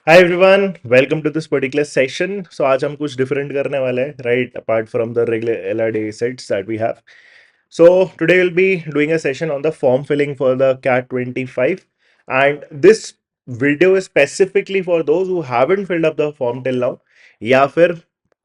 Hi everyone, welcome to this particular session. So आज हम कुछ डिफरेंट करने वाले हैं, right? Apart from the regular LRD sets that we have. So today we'll be doing a session on the form filling for the CAT 25, and this video is specifically for those who haven't filled up the form till now, या फिर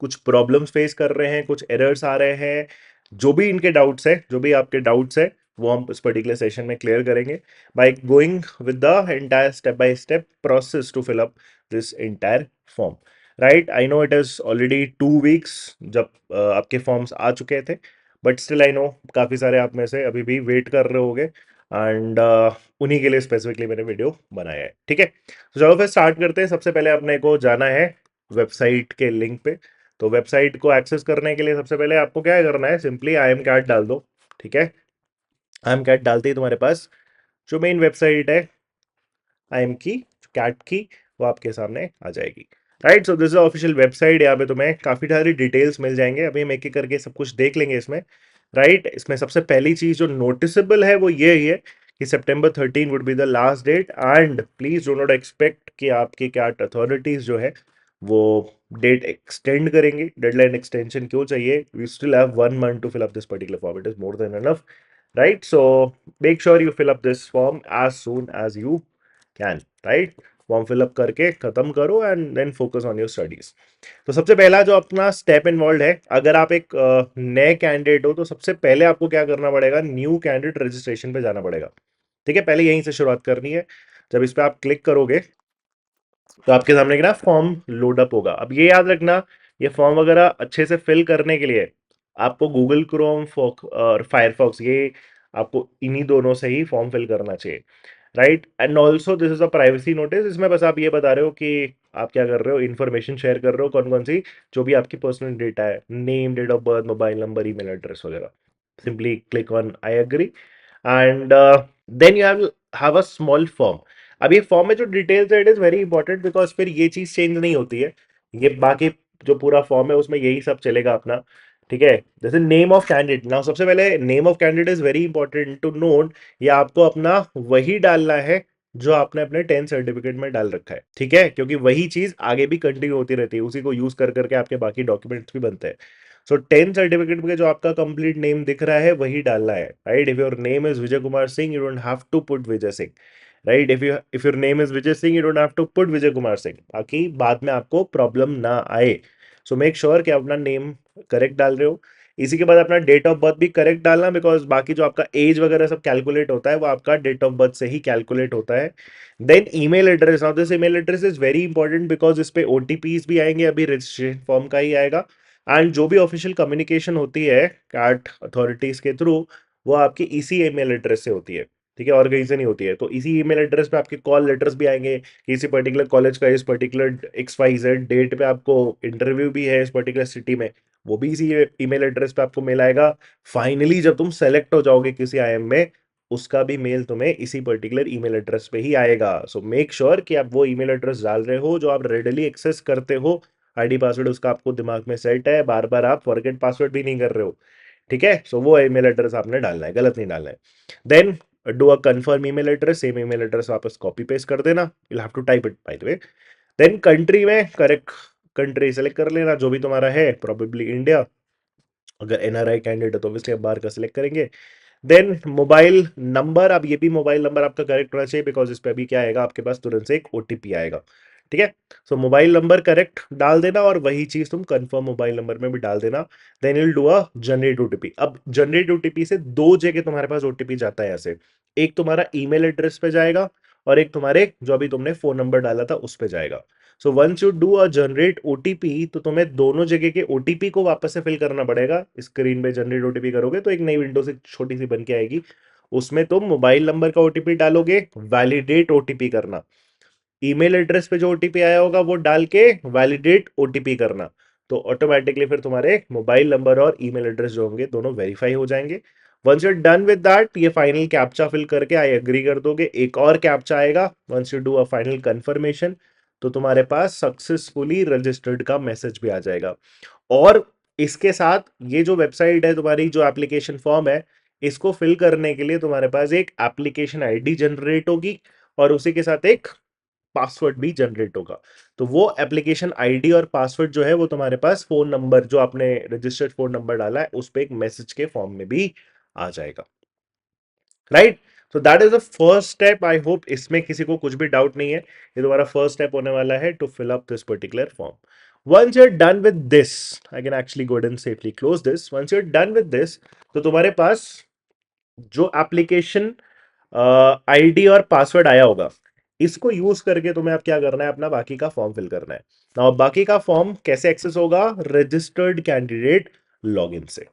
कुछ problems face कर रहे हैं, कुछ errors आ रहे हैं, जो भी इनके डाउट्स है, जो भी आपके डाउट्स है, वो हम इस पर्टिकुलर सेशन में क्लियर करेंगे by going with the entire step by step process to fill up this entire form. Right, I know it is already 2 weeks जब आपके फॉर्म्स आ चुके थे, बट स्टिल आई नो काफ़ी सारे आप में से अभी भी वेट कर रहे होगे, एंड उन्हीं के लिए स्पेसिफिकली मैंने वीडियो बनाया है. ठीक है, तो चलो फिर स्टार्ट करते हैं. सबसे पहले अपने को जाना है वेबसाइट के लिंक पे. तो वेबसाइट को एक्सेस करने के लिए सबसे पहले आपको क्या करना है, सिंपली आई एम कैट डाल दो. ठीक है, आई एम कैट डालते ही तुम्हारे पास जो मेन वेबसाइट है आई एम की, कैट की, वो आपके सामने आ जाएगी. Right, so this is official website. यहाँ पे तुम्हें काफ़ी सारी डिटेल्स मिल जाएंगे. अभी हम एक एक करके सब कुछ देख लेंगे इसमें. राइट, इसमें सबसे पहली चीज़ जो नोटिसेबल है वो ये ही है कि September 13 would be the last date, and please do not expect कि आपकी कैट अथॉरिटीज जो है वो डेट एक्सटेंड करेंगे. डेडलाइन एक्सटेंशन क्यों चाहिए? We still have 1 month to fill up this particular form. It is more than enough. Right, so make sure you fill up this form as soon as you can. Right, form fill up करके खत्म करो and then focus on your studies. तो सबसे पहला जो अपना step involve है, अगर आप एक नए कैंडिडेट हो तो सबसे पहले आपको क्या करना पड़ेगा, न्यू कैंडिडेट रजिस्ट्रेशन पे जाना पड़ेगा. ठीक है, पहले यहीं से शुरुआत करनी है. जब इस पे आप क्लिक करोगे तो आपके सामने ना फॉर्म लोड अप होगा. अब ये याद रखना, ये फॉर्म वगैरह अच्छे से फिल करने के लिए आपको गूगल क्रोम और फायरफॉक्स, ये आपको इन्हीं दोनों से ही फॉर्म फिल करना चाहिए. Right, and also this is a privacy notice. इसमें बस आप ये बता रहे हो कि आप क्या कर रहे हो, इन्फॉर्मेशन शेयर कर रहे हो, कौन कौन सी जो भी आपकी पर्सनल डेटा है, name, date of birth, mobile number, email address वगैरह. Simply click on I agree, and then you have a small form. अब ये फॉर्म में जो डिटेल्स है, it is very important, because फिर ये चीज चेंज नहीं होती है. ये बाकी जो पूरा फॉर्म है उसमें यही सब चलेगा अपना. ठीक है, जैसे नेम ऑफ कैंडिडेट. नाउ सबसे पहले name of candidate is very important to note. ये आपको अपना वही डालना है जो आपने अपने 10 सर्टिफिकेट में डाल रखा है. ठीक है, क्योंकि वही चीज आगे भी कंटिन्यू होती रहती है, उसी को यूज कर करके आपके बाकी डॉक्यूमेंट्स भी बनते हैं. सो 10 सर्टिफिकेट में जो आपका कंप्लीट नेम दिख रहा है वही डालना है. Right, if your name is Vijay Kumar Singh, you don't have to put Vijay Singh. Right, if your name is Vijay Singh, you don't have to put Vijay Kumar Singh, ताकि बाद में आपको प्रॉब्लम ना आए. सो मेक श्योर कि आप अपना नेम करेक्ट डाल रहे हो. इसी के बाद अपना डेट ऑफ बर्थ भी करेक्ट डालना, बिकॉज बाकी जो आपका एज वगैरह सब कैलकुलेट होता है वो आपका डेट ऑफ बर्थ से ही कैलकुलेट होता है. Then email address. Now this email address is very important, because इस पे ओटीपीज भी आएंगे, अभी रजिस्ट्रेशन फॉर्म का ही आएगा. एंड जो भी ऑफिशियल कम्युनिकेशन होती है कैट अथॉरिटीज के थ्रू, वो आपकी इसी ईमेल एड्रेस से होती है. ठीक है, और कहीं से नहीं होती है. तो इसी ईमेल एड्रेस पे आपके कॉल लेटर्स भी आएंगे कि इसी पर्टिकुलर कॉलेज का इस पर्टिकुलर XYZ डेट पे आपको इंटरव्यू भी है इस पर्टिकुलर सिटी में, वो भी इसी ईमेल एड्रेस पे आपको मेल आएगा. फाइनली जब तुम सेलेक्ट हो जाओगे किसी IIM में, उसका भी मेल तुम्हें इसी पर्टिकुलर ईमेल एड्रेस पे ही आएगा. सो मेक श्योर कि आप वो ईमेल एड्रेस डाल रहे हो जो आप रेडली एक्सेस करते हो. आईडी पासवर्ड उसका आपको दिमाग में सेट है, बार बार आप फॉरगेट पासवर्ड भी नहीं कर रहे हो. ठीक है, सो वो ईमेल एड्रेस आपने डालना है, गलत नहीं डालना है. Then do a confirm email address. Same email address वापस कॉपी पेस्ट कर देना. You have to type it by the way. Then country में करेक्ट कंट्री सेलेक्ट कर लेना जो भी तुम्हारा है, प्रोबेबली इंडिया. अगर NRI कैंडिडेट है तो ऑब्वियसली आप बाहर का सिलेक्ट करेंगे. Then mobile number. अब ये भी मोबाइल नंबर आपका करेक्ट होना चाहिए, बिकॉज इस पे अभी क्या आएगा, आपके पास तुरंत से एक OTP आएगा. ठीक है, सो मोबाइल नंबर करेक्ट डाल देना, और वही चीज तुम कंफर्म मोबाइल नंबर में भी डाल देना. Then you will do a generate OTP. अब जनरेट OTP से दो जगह तुम्हारे पास OTP जाता है ऐसे. एक तुम्हारा ईमेल एड्रेस पे जाएगा, और एक तुम्हारे जो अभी तुमने फोन नंबर डाला था उस पे जाएगा. So once you do a generate OTP, तो तुम्हें दोनों जगह के OTP को वापस से फिल करना पड़ेगा. स्क्रीन पे जनरेट OTP करोगे तो एक नई विंडो से छोटी सी बन के आएगी. उसमें तुम मोबाइल नंबर का OTP डालोगे, वैलिडेट OTP करना. ईमेल एड्रेस पे जो OTP आया होगा वो डाल के वैलिडेट OTP करना. तो ऑटोमेटिकली फिर तुम्हारे मोबाइल नंबर और ईमेल एड्रेस जो होंगे दोनों वेरीफाई हो जाएंगे. Once you done with that, ये फाइनल कैप्चा फिल करके आई एग्री कर दोगे. एक और कैप्चा आएगा once you do a final confirmation, तो तुम्हारे पास सक्सेसफुली रजिस्टर्ड का मैसेज भी आ जाएगा. और इसके साथ ये जो वेबसाइट है तुम्हारी, जो एप्लीकेशन फॉर्म है, इसको फिल करने के लिए तुम्हारे पास एक एप्लीकेशन ID जनरेट होगी, और उसी के साथ एक पासवर्ड भी जनरेट होगा। तो वो एप्लीकेशन आईडी और पासवर्ड जो है वो तुम्हारे पास फोन नंबर जो आपने रजिस्टर्ड फोन नंबर डाला है उस पे एक मैसेज के फॉर्म में भी आ जाएगा, right. So that is the first step. I hope इसमें किसी को कुछ भी डाउट नहीं है। ये तुम्हारा फर्स्ट स्टेप होने वाला है to fill up this particular form. Once you are done with this, I can actually go and safely close this. Once you are done with this, तो तुम्हारे पास जो एप्लीकेशन आईडी और पासवर्ड आया होगा, इसको यूज करके तुम्हें अब क्या करना है, अपना बाकी का फॉर्म फिल करना है। नाउ बाकी का फॉर्म कैसे एक्सेस होगा, रजिस्टर्ड कैंडिडेट लॉगिन से,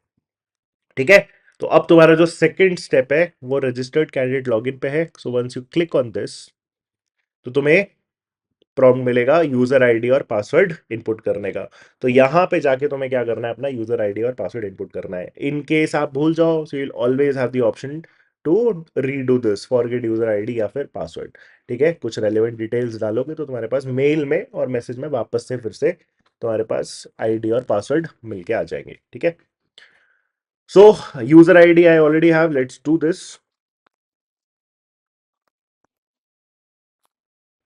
ठीक है। तो अब तुम्हारा जो सेकंड स्टेप है वो रजिस्टर्ड कैंडिडेट लॉगिन पे है। So once you click on this, तो तुम्हें प्रॉम्प्ट मिलेगा यूजर आईडी और पासवर्ड इनपुट करने का। तो यहां पे जाके तुम्हें क्या करना है, अपना यूजर आईडी और पासवर्ड इनपुट करना है। इन केस आप भूल जाओ, so you always have the option to redo this, forget user ID या फिर पासवर्ड, ठीक है। कुछ रेलेवेंट डिटेल्स डालोगे तो तुम्हारे पास मेल में और मैसेज में वापस से फिर से तुम्हारे पास आईडी और पासवर्ड मिलके आ जाएंगे, ठीक है। So user ID I already have, let's do this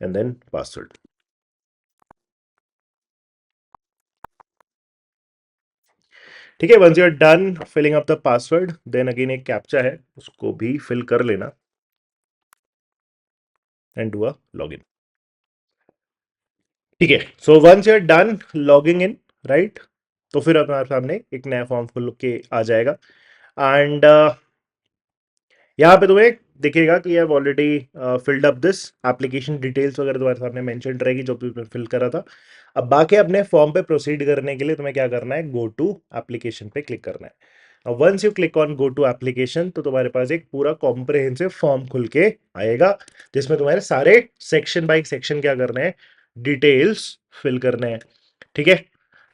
and then password. ठीक है, once you are done filling up the password, then again एक कैप्चा है, उसको भी फिल कर लेना एंड डू अ लॉगिन। ठीक है, so once you are done logging in, right, तो फिर हमारे सामने एक नया फॉर्म खुल के आ जाएगा। एंड यहाँ पे तुम्हें दिखेगा कि I already filled up this, application details वगैरह तुम्हारे सामने मेंशन रहेगी जो तुमने फिल करा था। अब बाकी अपने फॉर्म पे प्रोसीड करने के लिए तुम्हें क्या करना है, गो टू एप्लीकेशन पे क्लिक करना है। Once you click on go to application, तो तुम्हारे पास एक पूरा कॉम्प्रिहेंसिव फॉर्म खुल के आएगा जिसमें तुम्हारे सारे सेक्शन बाय सेक्शन क्या करने हैं, डिटेल्स फिल करने हैं, ठीक है।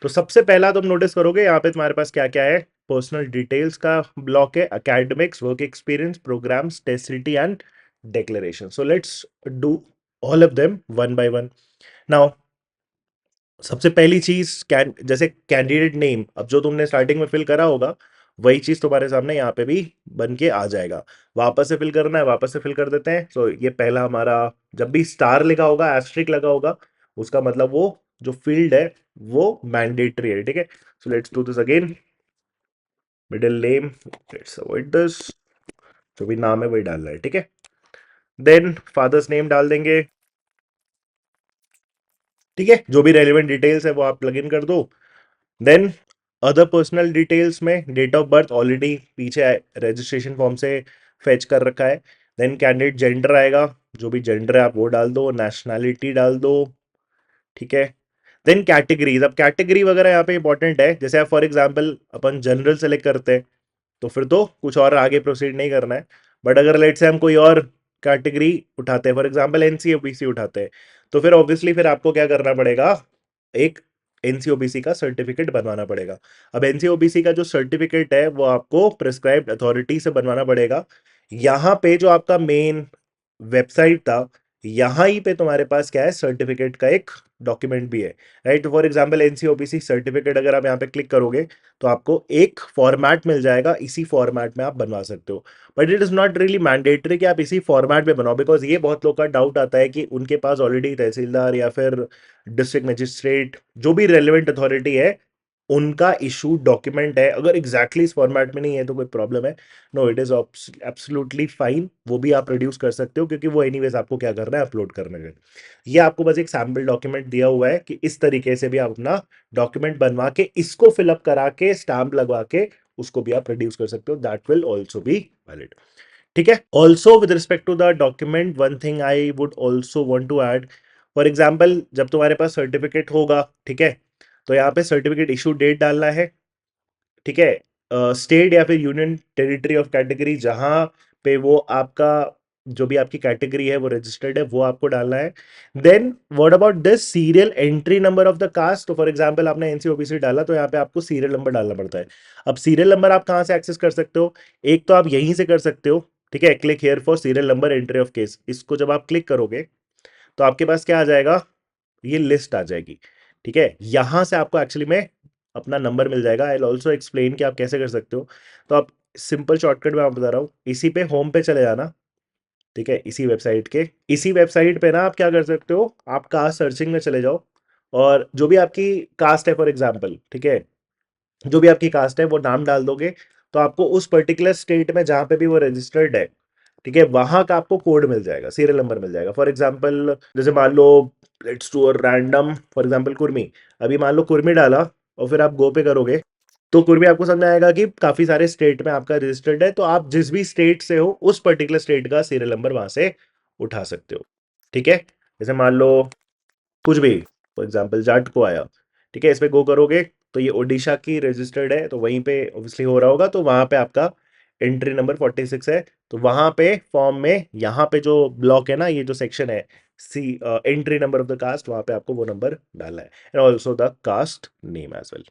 तो सबसे पहला तुम नोटिस करोगे यहाँ पे तुम्हारे पास क्या क्या है, पर्सनल डिटेल्स का ब्लॉक है, academics, work experience, programmes, test city and declaration. So let's do all of them one by one. Now सबसे पहली चीज जैसे कैंडिडेट नेम, अब जो तुमने स्टार्टिंग में फिल करा होगा वही चीज तुम्हारे सामने यहाँ पे भी बन के आ जाएगा। वापस से फिल करना है, वापस से फिल कर देते हैं। सो ये पहला हमारा, जब भी स्टार लिखा होगा, एस्ट्रिक लगा होगा, उसका मतलब वो जो फील्ड है वो मैंडेटरी है, ठीक है। So let's do this again. Middle name, let's avoid this, जो भी नाम है वही डालना है, ठीक है। देन फादर्स नेम डाल देंगे, ठीक है। जो भी रेलिवेंट डिटेल्स है वो आप प्लग इन कर दो। देन अदर पर्सनल डिटेल्स में डेट ऑफ बर्थ ऑलरेडी पीछे रजिस्ट्रेशन फॉर्म से फेच कर रखा है। देन कैंडिडेट जेंडर आएगा, जो भी जेंडर है आप वो डाल दो, नेशनैलिटी डाल दो, ठीक है। देन कैटेगरीज, अब कैटेगरी वगैरह यहाँ पे इंपॉर्टेंट है। जैसे आप for example upon general select करते हैं तो फिर तो कुछ और आगे प्रोसीड नहीं करना है। बट अगर लेट से हम कोई और कैटेगरी उठाते हैं, फॉर एग्जांपल एनसी ओबीसी उठाते हैं, तो फिर ऑब्वियसली फिर आपको क्या करना पड़ेगा, एक एनसीओबीसी का सर्टिफिकेट बनवाना पड़ेगा। अब एनसीओबीसी का जो सर्टिफिकेट है वो आपको प्रिस्क्राइब्ड अथॉरिटी से बनवाना पड़ेगा। यहाँ पे जो आपका मेन वेबसाइट था, यहाँ ही पे तुम्हारे पास क्या है, सर्टिफिकेट का एक डॉक्यूमेंट भी है, राइट। फॉर एग्जांपल एनसीओबीसी सर्टिफिकेट अगर आप यहाँ पे क्लिक करोगे तो आपको एक फॉर्मेट मिल जाएगा, इसी फॉर्मेट में आप बनवा सकते हो। But it is not really mandatory कि आप इसी फॉर्मेट में बनाओ, बिकॉज ये बहुत लोग का डाउट आता है कि उनके पास ऑलरेडी तहसीलदार या फिर डिस्ट्रिक्ट मजिस्ट्रेट, जो भी रेलिवेंट अथॉरिटी है, उनका इशू डॉक्यूमेंट है। अगर एग्जैक्टली इस फॉर्मेट में नहीं है तो कोई प्रॉब्लम है, no it is absolutely fine, वो भी आप प्रोड्यूस कर सकते हो क्योंकि वो एनीवेज आपको क्या करना है, अपलोड करने का। ये आपको बस एक सैम्पल डॉक्यूमेंट दिया हुआ है कि इस तरीके से भी आप अपना डॉक्यूमेंट बनवा के इसको फिलअप करा के स्टैंप लगवा के उसको भी आप प्रोड्यूस कर सकते हो, that will also be valid, ठीक है। Also with respect to the document, one thing I would also want to add, for example जब तुम्हारे पास सर्टिफिकेट होगा, ठीक है, तो यहाँ पे सर्टिफिकेट इशू डेट डालना है, ठीक है। स्टेट या फिर यूनियन टेरिटरी ऑफ कैटेगरी जहां पे वो आपका जो भी आपकी कैटेगरी है वो रजिस्टर्ड है वो आपको डालना है। Then what about this serial entry number of the caste, तो फॉर एग्जांपल आपने एनसीओबीसी डाला तो यहाँ पे आपको सीरियल नंबर डालना पड़ता है। अब सीरियल नंबर आप कहाँ से एक्सेस कर सकते हो, एक तो आप यहीं से कर सकते हो, ठीक है, click here for serial number entry of case, इसको जब आप क्लिक करोगे तो आपके पास क्या आ जाएगा, ये लिस्ट आ जाएगी, ठीक है। यहां से आपको एक्चुअली में अपना नंबर मिल जाएगा। आई विल ऑल्सो एक्सप्लेन कि आप कैसे कर सकते हो। तो आप सिंपल शॉर्टकट में आप बता रहा हूँ, इसी पे होम पे चले जाना, ठीक है, इसी वेबसाइट पे ना आप क्या कर सकते हो, आप कास्ट सर्चिंग में चले जाओ और जो भी आपकी कास्ट है फॉर एग्जाम्पल, ठीक है, जो भी आपकी कास्ट है वो नाम डाल दोगे तो आपको उस पर्टिकुलर स्टेट में जहां पे भी वो रजिस्टर्ड है, ठीक है, वहां का आपको कोड मिल जाएगा, सीरियल नंबर मिल जाएगा। फॉर एग्जाम्पल जैसे मान लो, let's do a random, for example Kurmi, अभी मान लो कुर्मी डाला और फिर आप गो पे करोगे तो कुर्मी आपको समझ में आएगा कि काफी सारे स्टेट में आपका रजिस्टर्ड है, तो आप जिस भी स्टेट से हो उस पर्टिकुलर स्टेट का सीरियल नंबर वहां से उठा सकते हो। ठीक है, जैसे मान लो कुछ भी, फॉर एग्जाम्पल जाट को आया, ठीक है, इस पे गो करोगे तो ये ओडिशा की रजिस्टर्ड है तो वहीं पे ऑब्वियसली हो रहा होगा, तो वहां पे आपका एंट्री नंबर 46 है, तो वहां पे फॉर्म में यहाँ पे जो ब्लॉक है ना, ये जो सेक्शन है C entry number of the caste, वहां पे आपको वो नंबर डालना है and also the caste name as well.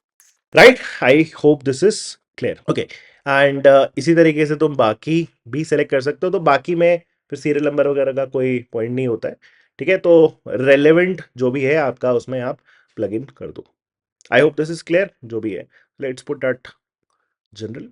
Right, I hope this is clear. Okay, and इसी तरीके से तुम बाकी भी सेलेक्ट कर सकते हो, तो बाकी में फिर सीरियल नंबर वगैरह का कोई पॉइंट नहीं होता है। ठीक है, तो रेलेवेंट जो भी है आपका उसमें आप प्लग इन कर दो। I hope this is clear जो भी है। Let's put that general.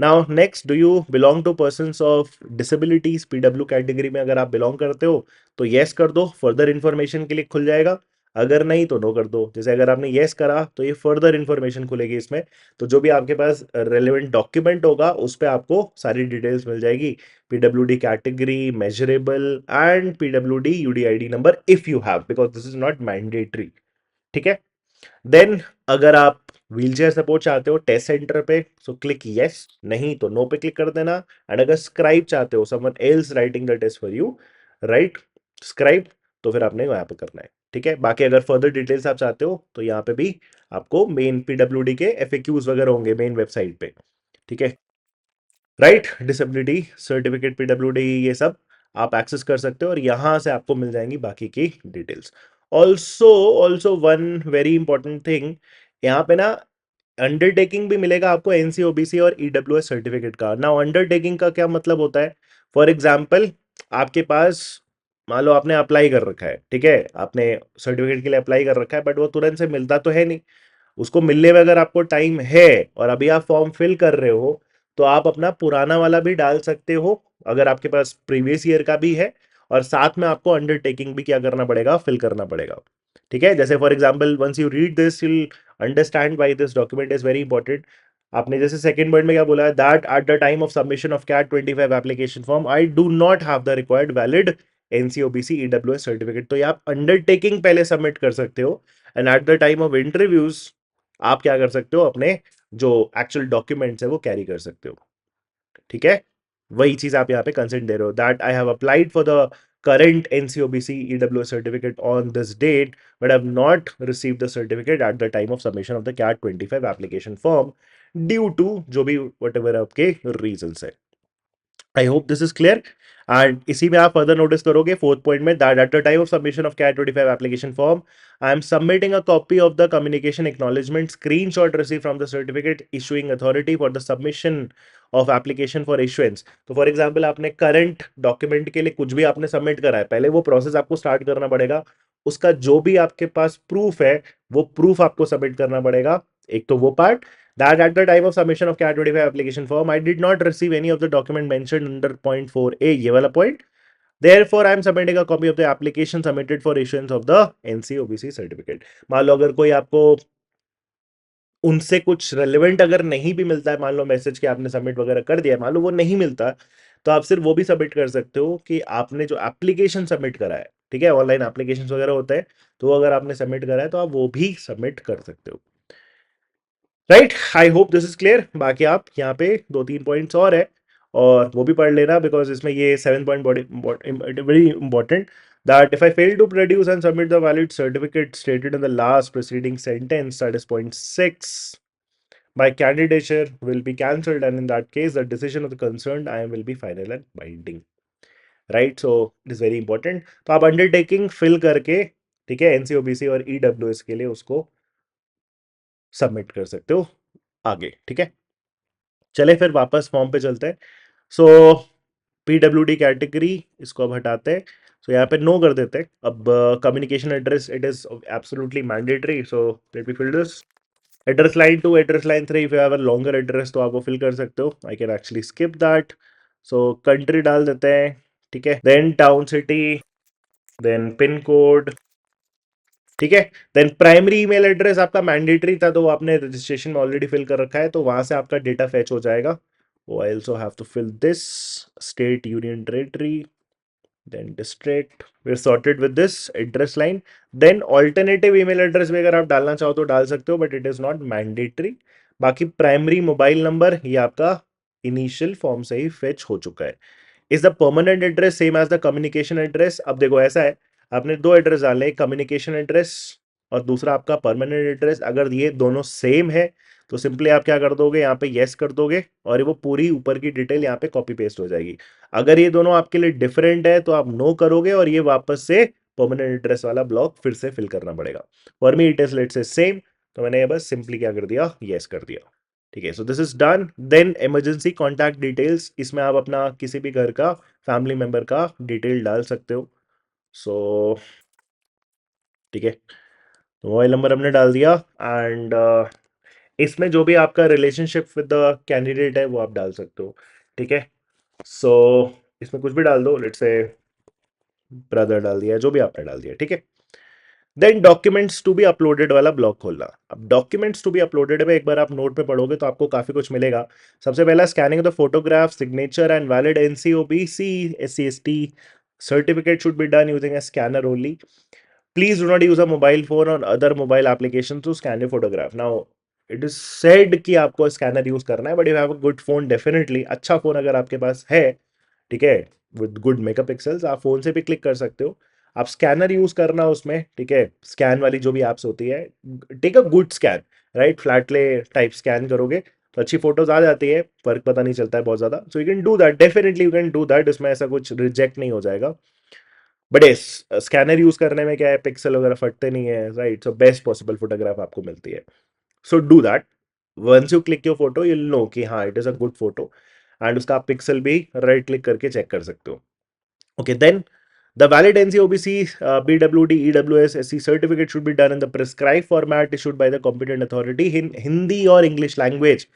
Now next, do you belong to persons of disabilities, PWD category में अगर आप बिलोंग करते हो तो यस कर दो, फर्दर इन्फॉर्मेशन के लिए खुल जाएगा, अगर नहीं तो नो कर दो। जैसे अगर आपने यस करा तो ये फर्दर इन्फॉर्मेशन खुलेगी इसमें, तो जो भी आपके पास रेलेवेंट डॉक्यूमेंट होगा उस पर आपको सारी डिटेल्स मिल जाएगी, PWD category, measurable and PWD UDID number if you have, because this is not mandatory. ठीक है, देन अगर आप व्हीलचेयर सपोर्ट चाहते हो टेस्ट सेंटर पे, सो क्लिक यस, नहीं तो नो पे क्लिक कर देना। एंड अगर स्क्राइब चाहते हो, someone else writing the test for you, right scribe, तो फिर आपने वहां पे करना है। ठीक है, बाकी अगर फर्दर डिटेल्स आप चाहते हो तो यहाँ पे भी आपको मेन पीडब्ल्यूडी के एफएक्यूज वगैरह होंगे मेन वेबसाइट पे। ठीक है, राइट, डिसेबिलिटी सर्टिफिकेट, पीडब्ल्यूडी, ये सब आप एक्सेस कर सकते हो और यहां से आपको मिल जाएंगी बाकी की details. Also also one very important thing, यहाँ पे ना अंडरटेकिंग भी मिलेगा आपको एनसीओबीसी और ईडब्ल्यूएस सर्टिफिकेट का। ना अंडरटेकिंग का क्या मतलब होता है, फॉर एग्जाम्पल आपके पास मान लो आपने अप्लाई कर रखा है, ठीक है, आपने सर्टिफिकेट के लिए अप्लाई कर रखा है, बट वो तुरंत से मिलता तो है नहीं, उसको मिलने में अगर आपको टाइम है और अभी आप फॉर्म फिल कर रहे हो तो आप अपना पुराना वाला भी डाल सकते हो अगर आपके पास प्रीवियस ईयर का भी है, और साथ में आपको अंडरटेकिंग भी क्या करना पड़ेगा, फिल करना पड़ेगा। ठीक है, जैसे for example once you read this you understand why this document is very important. आपने जैसे सेकंड वर्ड में क्या बोला है, that at the time of submission of CAT 25 application form I do not have the required valid NCOBC EWS certificate, तो ये आप undertaking पहले सबमिट कर सकते हो and at the time of interviews आप क्या कर सकते हो, अपने जो एक्चुअल डॉक्यूमेंट्स है वो कैरी कर सकते हो। ठीक है, वही चीज आप यहाँ पे कंसेंट दे रहे हो, that I have applied for the current NCOBC EWS certificate on this date, but have not received the certificate at the time of submission of the CAT 25 application form due to जो भी whatever आपके reasons है। I hope this is clear. And इसी में आप further notice करोगे fourth point में, that at the time of submission of CAT 25 application form I am submitting a copy of the communication acknowledgement screenshot receive from the certificate issuing authority for the submission of application for issuance. तो for example आपने document डॉक्यूमेंट के लिए कुछ भी आपने submit करा है, पहले वो प्रोसेस आपको स्टार्ट करना पड़ेगा, उसका जो भी आपके पास प्रूफ है वो प्रूफ आपको सबमिट करना पड़ेगा। एक तो वो part, that at the time of submission of CAT 25 application form, I did not receive any of the document mentioned under point 4a, ये वाला point. Therefore, I am submitting a copy of the application submitted for issuance of the NCOBC certificate. मान लो अगर कोई आपको उनसे कुछ relevant अगर नहीं भी मिलता है, मान लो मैसेज कि आपने सबमिट वगैरह कर दिया है, मान लो वो नहीं मिलता, तो आप सिर्फ वो भी सबमिट कर सकते हो कि आपने जो एप्लीकेशन सबमिट करा है, ठीक है, ऑनलाइन एप्लीकेशन वगैरह होते हैं, तो वो अगर आपने सबमिट करा है तो आप वो भी सबमिट कर सकते हो। Right, I hope this is clear. बाकी आप यहाँ पे दो तीन पॉइंट्स और है और वो भी पढ़ लेना, बिकॉज इसमें ये 7 point very important, that if I fail to produce and submit the valid certificate stated in the last preceding sentence, that is point 6, my candidature will be cancelled and in that case the decision of the concerned I will be final and binding. Right, so it is very important, तो आप undertaking fill करके, ठीक है, एनसीओबीसी और EWS के लिए उसको submit कर सकते हो आगे। ठीक है, चले फिर वापस फॉर्म पे चलते हैं। सो पीडब्ल्यूडी कैटेगरी इसको अब हटाते हैं, सो यहाँ पे नो कर देते हैं। अब communication address it is absolutely mandatory, so let me fill this. Address line 2, address line 3, if you have a longer address तो आप वो फिल कर सकते हो, I can actually skip that. So country डाल देते हैं, ठीक है, then town city, then pin code, ठीक है, देन प्राइमरी ईमेल एड्रेस आपका मैंडेटरी था तो वो आपने रजिस्ट्रेशन में ऑलरेडी फिल कर रखा है तो वहां से आपका डेटा फैच हो जाएगा. वो I also have to fill this. State, union territory, then district, we're sorted with this address line. Then alternative email address भी अगर आप डालना चाहो तो डाल सकते हो but it is not mandatory. बाकी प्राइमरी मोबाइल नंबर ये आपका इनिशियल फॉर्म से ही फेच हो चुका है. Is the permanent address same as the communication address? अब देखो ऐसा है, आपने दो एड्रेस डाले, एक कम्युनिकेशन एड्रेस और दूसरा आपका परमानेंट एड्रेस. अगर ये दोनों सेम है तो सिंपली आप क्या कर दोगे, यहाँ पे येस कर दोगे और वो पूरी ऊपर की डिटेल यहाँ पे कॉपी पेस्ट हो जाएगी. अगर ये दोनों आपके लिए डिफरेंट है तो आप नो करोगे और ये वापस से परमानेंट एड्रेस वाला ब्लॉक फिर से फिल करना पड़ेगा. For me it is let's say same, तो मैंने ये बस सिंपली क्या कर दिया, येस कर दिया. ठीक है, so this is done. Then emergency contact details, इसमें आप अपना किसी भी घर का फैमिली मेंबर का डिटेल डाल सकते हो. सो ठीक है, तो मोबाइल नंबर हमने डाल दिया एंड इसमें जो भी आपका रिलेशनशिप विद द कैंडिडेट है वो आप डाल सकते हो. ठीक है, सो इसमें कुछ भी डाल दो, लेट्स से ब्रदर डाल दिया, जो भी आपने डाल दिया. ठीक है, then documents to be uploaded वाला ब्लॉक खोलना. अब डॉक्यूमेंट्स टू बी अपलोडेड में एक बार आप नोट पे पढ़ोगे तो आपको काफी कुछ मिलेगा. सबसे पहला scanning the photograph, signature and valid NCOBC SCST certificate should be done using a scanner only. Please do not use a mobile phone or other mobile application to scan your photograph. Now, it is said कि आपको scanner use करना है, but you have a good phone, definitely अच्छा phone अगर आपके पास है, ठीक है, विद गुड मेकअप पिक्सल्स, आप फोन से भी क्लिक कर सकते हो. आप स्कैनर यूज करना उसमें, ठीक है, स्कैन वाली जो भी एप्स होती है, take a good scan, right, flatly type scan करोगे तो अच्छी फोटोज आ जाती है, फर्क पता नहीं चलता है बहुत ज्यादा. So you can do that, definitely you can do that, इसमें ऐसा कुछ रिजेक्ट नहीं हो जाएगा. बट यस, स्कैनर यूज करने में क्या है, पिक्सल वगैरह फटते नहीं है, right, so best possible photograph आपको मिलती है. So do that. Once you click your photo you know कि हाँ it is a good photo, and उसका आप पिक्सल भी राइट क्लिक करके चेक कर सकते हो. Okay, then the valid NCOBC, BWD, EWS, SC certificate should be done in the prescribed format issued by the competent authority in Hindi और English language.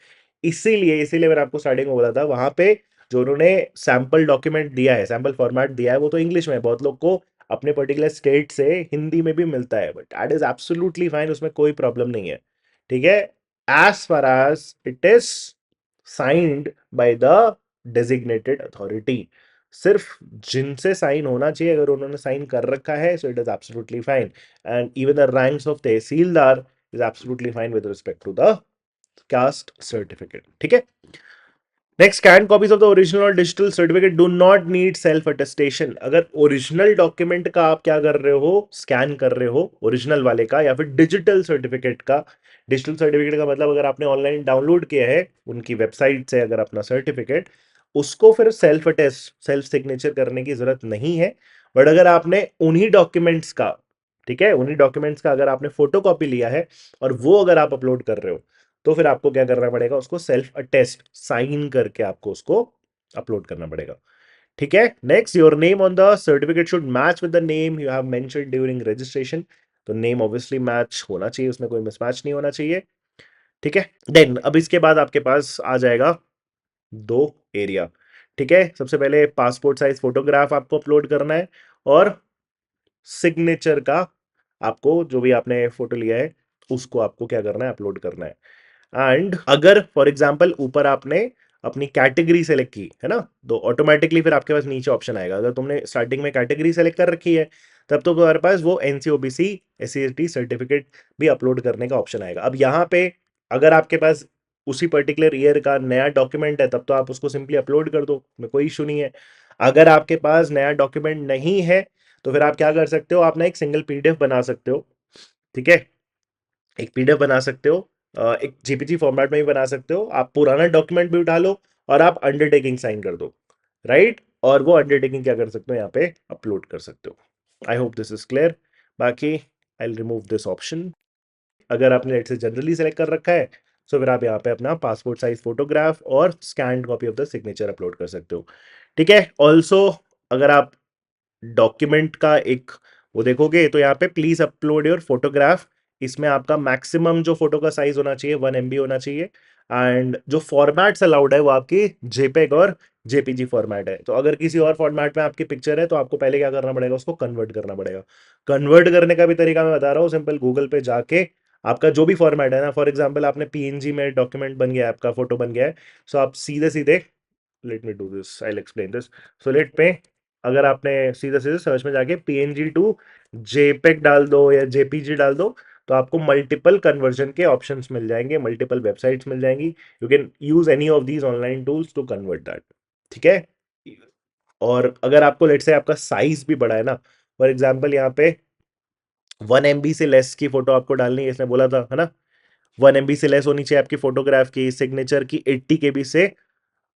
इसीलिए मैंने आपको स्टार्टिंग में बोला था, वहां पे जो उन्होंने सैंपल डॉक्यूमेंट दिया है, सैंपल फॉर्मेट दिया है, वो तो इंग्लिश में है. बहुत लोग को अपने पर्टिकुलर स्टेट से हिंदी में भी मिलता है, but that is absolutely fine, उसमें कोई प्रॉब्लम नहीं है. ठीक है, as far as it is signed by the designated authority. सिर्फ जिनसे साइन होना चाहिए, अगर उन्होंने साइन कर रखा है, so it is absolutely fine. And even the ranks of tehsildar is absolutely fine with respect to the caste certificate. ठीक है, next, scan copies of the original और digital certificate do not need self attestation. अगर original document का आप क्या कर रहे हो, स्कैन कर रहे हो ओरिजिनल वाले का, या फिर डिजिटल सर्टिफिकेट का. डिजिटल सर्टिफिकेट का मतलब अगर आपने ऑनलाइन डाउनलोड किया है उनकी वेबसाइट से अगर अपना सर्टिफिकेट, उसको फिर सेल्फ अटेस्ट, सेल्फ सिग्नेचर करने की जरूरत नहीं है. बट अगर आपने उन्हीं डॉक्यूमेंट्स का, ठीक है, उन्हीं डॉक्यूमेंट्स का अगर आपने फोटो कॉपी लिया है और वो अगर आप अपलोड कर रहे हो, तो फिर आपको क्या करना पड़ेगा, उसको सेल्फ अटेस्ट साइन करके आपको उसको अपलोड करना पड़ेगा. ठीक है, next, your name on the certificate should match with the name you have mentioned during registration. तो नेम ऑब्वियसली मैच होना चाहिए, उसमें कोई मिसमैच नहीं होना चाहिए. ठीक है, देन अब इसके बाद आपके पास आ जाएगा दो एरिया. ठीक है, सबसे पहले पासपोर्ट साइज फोटोग्राफ आपको अपलोड करना है और सिग्नेचर का, आपको जो भी आपने फोटो लिया है उसको आपको क्या करना है, अपलोड करना है. एंड अगर फॉर एग्जाम्पल ऊपर आपने अपनी कैटेगरी सेलेक्ट की है ना, तो ऑटोमेटिकली फिर आपके पास नीचे ऑप्शन आएगा. अगर तुमने स्टार्टिंग में कैटेगरी सेलेक्ट कर रखी है तब तो तुम्हारे पास वो एनसीओबीसी एससीएसटी सर्टिफिकेट भी अपलोड करने का ऑप्शन आएगा. अब यहाँ पे अगर आपके पास उसी पर्टिकुलर ईयर का नया डॉक्यूमेंट है तब तो आप उसको सिंपली अपलोड कर दो, में कोई इशू नहीं है. अगर आपके पास नया डॉक्यूमेंट नहीं है तो फिर आप क्या कर सकते हो, आप ना एक सिंगल पीडीएफ बना सकते हो. ठीक है, एक पीडीएफ बना सकते हो, एक जेपीजी फॉर्मेट में भी बना सकते हो. आप पुराना डॉक्यूमेंट भी उठा लो और आप अंडरटेकिंग साइन कर दो, राइट, और वो अंडरटेकिंग क्या कर सकते हो, यहाँ पे अपलोड कर सकते हो. I hope this is clear. बाकी I will remove this option. अगर आपने लेट से जनरली सेलेक्ट कर रखा है तो फिर आप यहाँ पे अपना पासपोर्ट साइज फोटोग्राफ और scanned copy of the signature upload कर सकते हो. ठीक है, ऑल्सो अगर आप डॉक्यूमेंट का एक वो देखोगे तो यहाँ पे प्लीज अपलोड योर फोटोग्राफ, इसमें आपका मैक्सिमम जो फोटो का साइज होना चाहिए 1 MB होना चाहिए. एंड जो फॉर्मेट्स अलाउड है वो आपकी जेपेग और जेपीजी फॉर्मेट है। तो अगर किसी और फॉर्मेट में आपकी पिक्चर है तो आपको पहले क्या करना पड़ेगा, उसको कन्वर्ट करना पड़ेगा। कन्वर्ट करने का भी तरीका मैं बता रहा हूँ, सिंपल गूगल पे जाके आपका जो भी फॉर्मेट है ना, फॉर एग्जांपल आपने पीएनजी में डॉक्यूमेंट बन गया है, आपका फोटो बन गया है, सो आप सीधे सीधे, late me do this, I will explain this. So let पे अगर आपने सीधे सीधे सर्च में जाके पीएनजी टू जेपेग डाल दो या जेपीजी डाल दो, तो आपको मल्टीपल कन्वर्जन के ऑप्शंस मिल जाएंगे, मल्टीपल वेबसाइट्स मिल जाएंगी। You can use any of these online tools to convert that. ठीक है। और अगर आपको लेट से आपका साइज भी बड़ा है ना, फॉर एग्जाम्पल यहाँ पे 1 MB से लेस की फोटो आपको डालनी है, इसने बोला था, है ना, 1 MB से लेस होनी चाहिए आपकी फोटोग्राफ की, सिग्नेचर की 80 KB से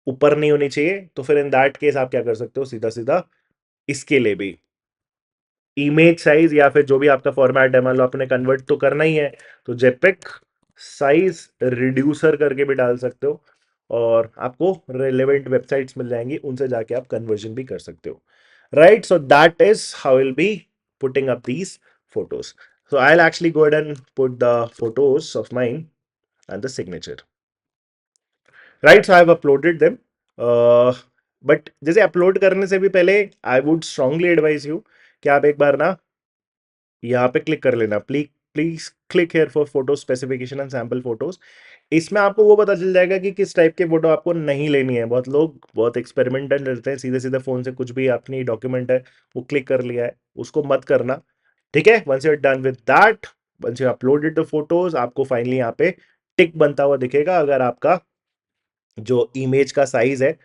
ऊपर नहीं होनी चाहिए। तो फिर इन दैट केस आप क्या कर सकते हो, सीधा सीधा इसके लिए भी इमेज साइज या फिर जो भी आपका फॉर्मेट है, मान लो आपने कन्वर्ट तो करना ही है, तो जेपेक साइज रिड्यूसर करके भी डाल सकते हो और आपको रेलेवेंट वेबसाइट्स मिल जाएंगी, उनसे जाके आप कन्वर्जन भी कर सकते हो। Right, so that is how will be putting up these photos. So I'll actually go ahead and put the photos of mine and the signature. Right, so I have uploaded them. But जैसे upload करने से भी पहले I would strongly advise you कि आप एक बार ना यहाँ पे क्लिक कर लेना, please please click here for photo specification and sample photos. इसमें आपको वो पता चल जाएगा कि किस टाइप के फोटो आपको नहीं लेनी है। बहुत लोग बहुत एक्सपेरिमेंटल रहते हैं, सीधे सीधे फोन से कुछ भी अपनी डॉक्यूमेंट है वो क्लिक कर लिया है, उसको मत करना। ठीक है, once you are done with that, once you uploaded the photos, आपको फाइनली यहाँ पे टिक बनता हुआ दिखेगा अगर आपका जो इमेज का साइज है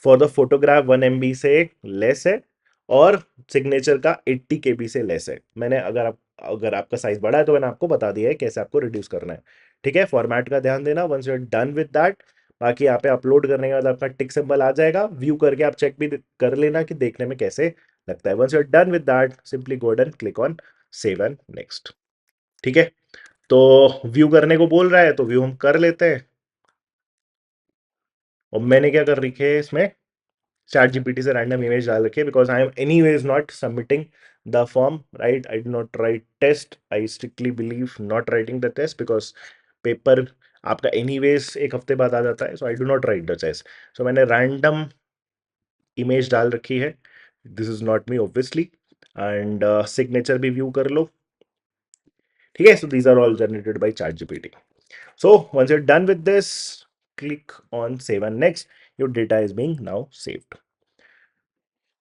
फॉर द फोटोग्राफ 1 MB से लेस है और सिग्नेचर का 80 KB से लेस है। मैंने अगर आपका साइज बड़ा है तो मैंने आपको बता दिया है कैसे आपको रिड्यूस करना है। ठीक है, फॉर्मेट का ध्यान देना। Once you are done with that, बाकी यहाँ पे अपलोड करने के बाद आपका टिक सिंबल आ जाएगा, व्यू करके आप चेक भी कर लेना कि देखने में कैसे लगता है। Once you are done with that, simply go and click on save and next. ठीक है, तो व्यू करने को बोल रहा है तो व्यू हम कर लेते हैं। और मैंने क्या कर रखी है इसमें, चैट जीपीटी से रैंडम इमेज डाल रखी है, because I am anyways not submitting the form, right. I do not write test, I strictly believe not writing the test, because paper आपका एनी वेज एक हफ्ते बाद आ जाता है, so I do not write the test. So मैंने random image डाल रखी है, this is not me obviously, and signature भी व्यू कर लो। ठीक है, so these are all generated by ChatGPT. So once you're done with this, click on save and next. Your data is being now saved.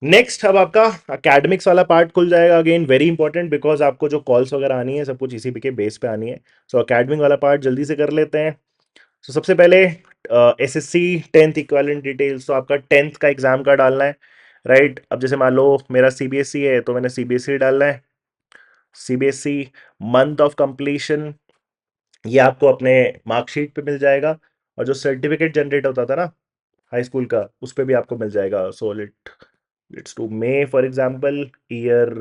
Next अब आपका academics वाला part खुल जाएगा। Again very important, because आपको जो calls वगैरह आनी है सब कुछ इसी के बेस पे आनी है। सो अकेडमिक वाला पार्ट जल्दी से कर लेते हैं। सो सबसे पहले एसएससी 10th इक्विवेलेंट डिटेल्स, तो आपका 10th का एग्जाम का डालना है, राइट। अब जैसे मान लो मेरा सीबीएसई है तो मैंने सीबीएसई डालना है। सीबीएसई मंथ ऑफ कंप्लीशन ये आपको अपने मार्कशीट पे मिल जाएगा, और जो सर्टिफिकेट जनरेट होता था ना हाई स्कूल का, उस पे भी आपको मिल जाएगा। So let's to May for example, year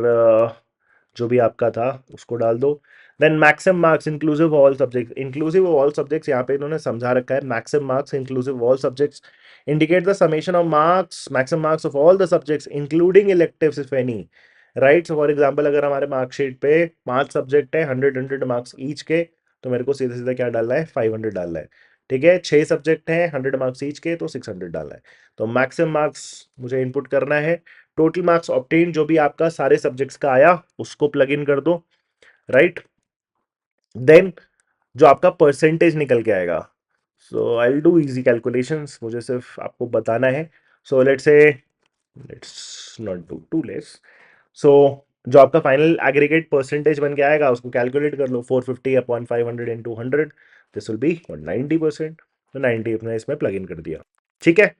जो भी आपका था उसको डाल दो। Then maximum marks inclusive all subjects, inclusive all subjects यहाँ पे इन्होंने समझा रखा है। Maximum marks inclusive all subjects indicate the summation of marks, maximum marks of all the subjects including electives if any, right. So for example अगर हमारे marksheet पे 5 subject है, 100 मार्क्स ईच के, तो मेरे को सीधा सीधा क्या डालना है, 500 डालना है। ठीक है, 6 सब्जेक्ट हैं, 100 मार्क्स ईच के, तो 600 डालना है। तो मैक्सिमम मार्क्स मुझे इनपुट करना है। टोटल मार्क्स ऑब्टेन जो भी आपका सारे सब्जेक्ट्स का आया उसको प्लग इन कर दो, राइट। देन जो आपका परसेंटेज निकल के आएगा, so I will do easy calculations, मुझे सिर्फ आपको बताना है। So let's not do too less. So जो आपका फाइनल एग्रीगेट परसेंटेज बन के आएगा उसको कैलकुलेट कर लो, 450 upon 500 into 100, this will be 90%। तो 90 अपने इसमें प्लग इन कर दिया। ठीक है,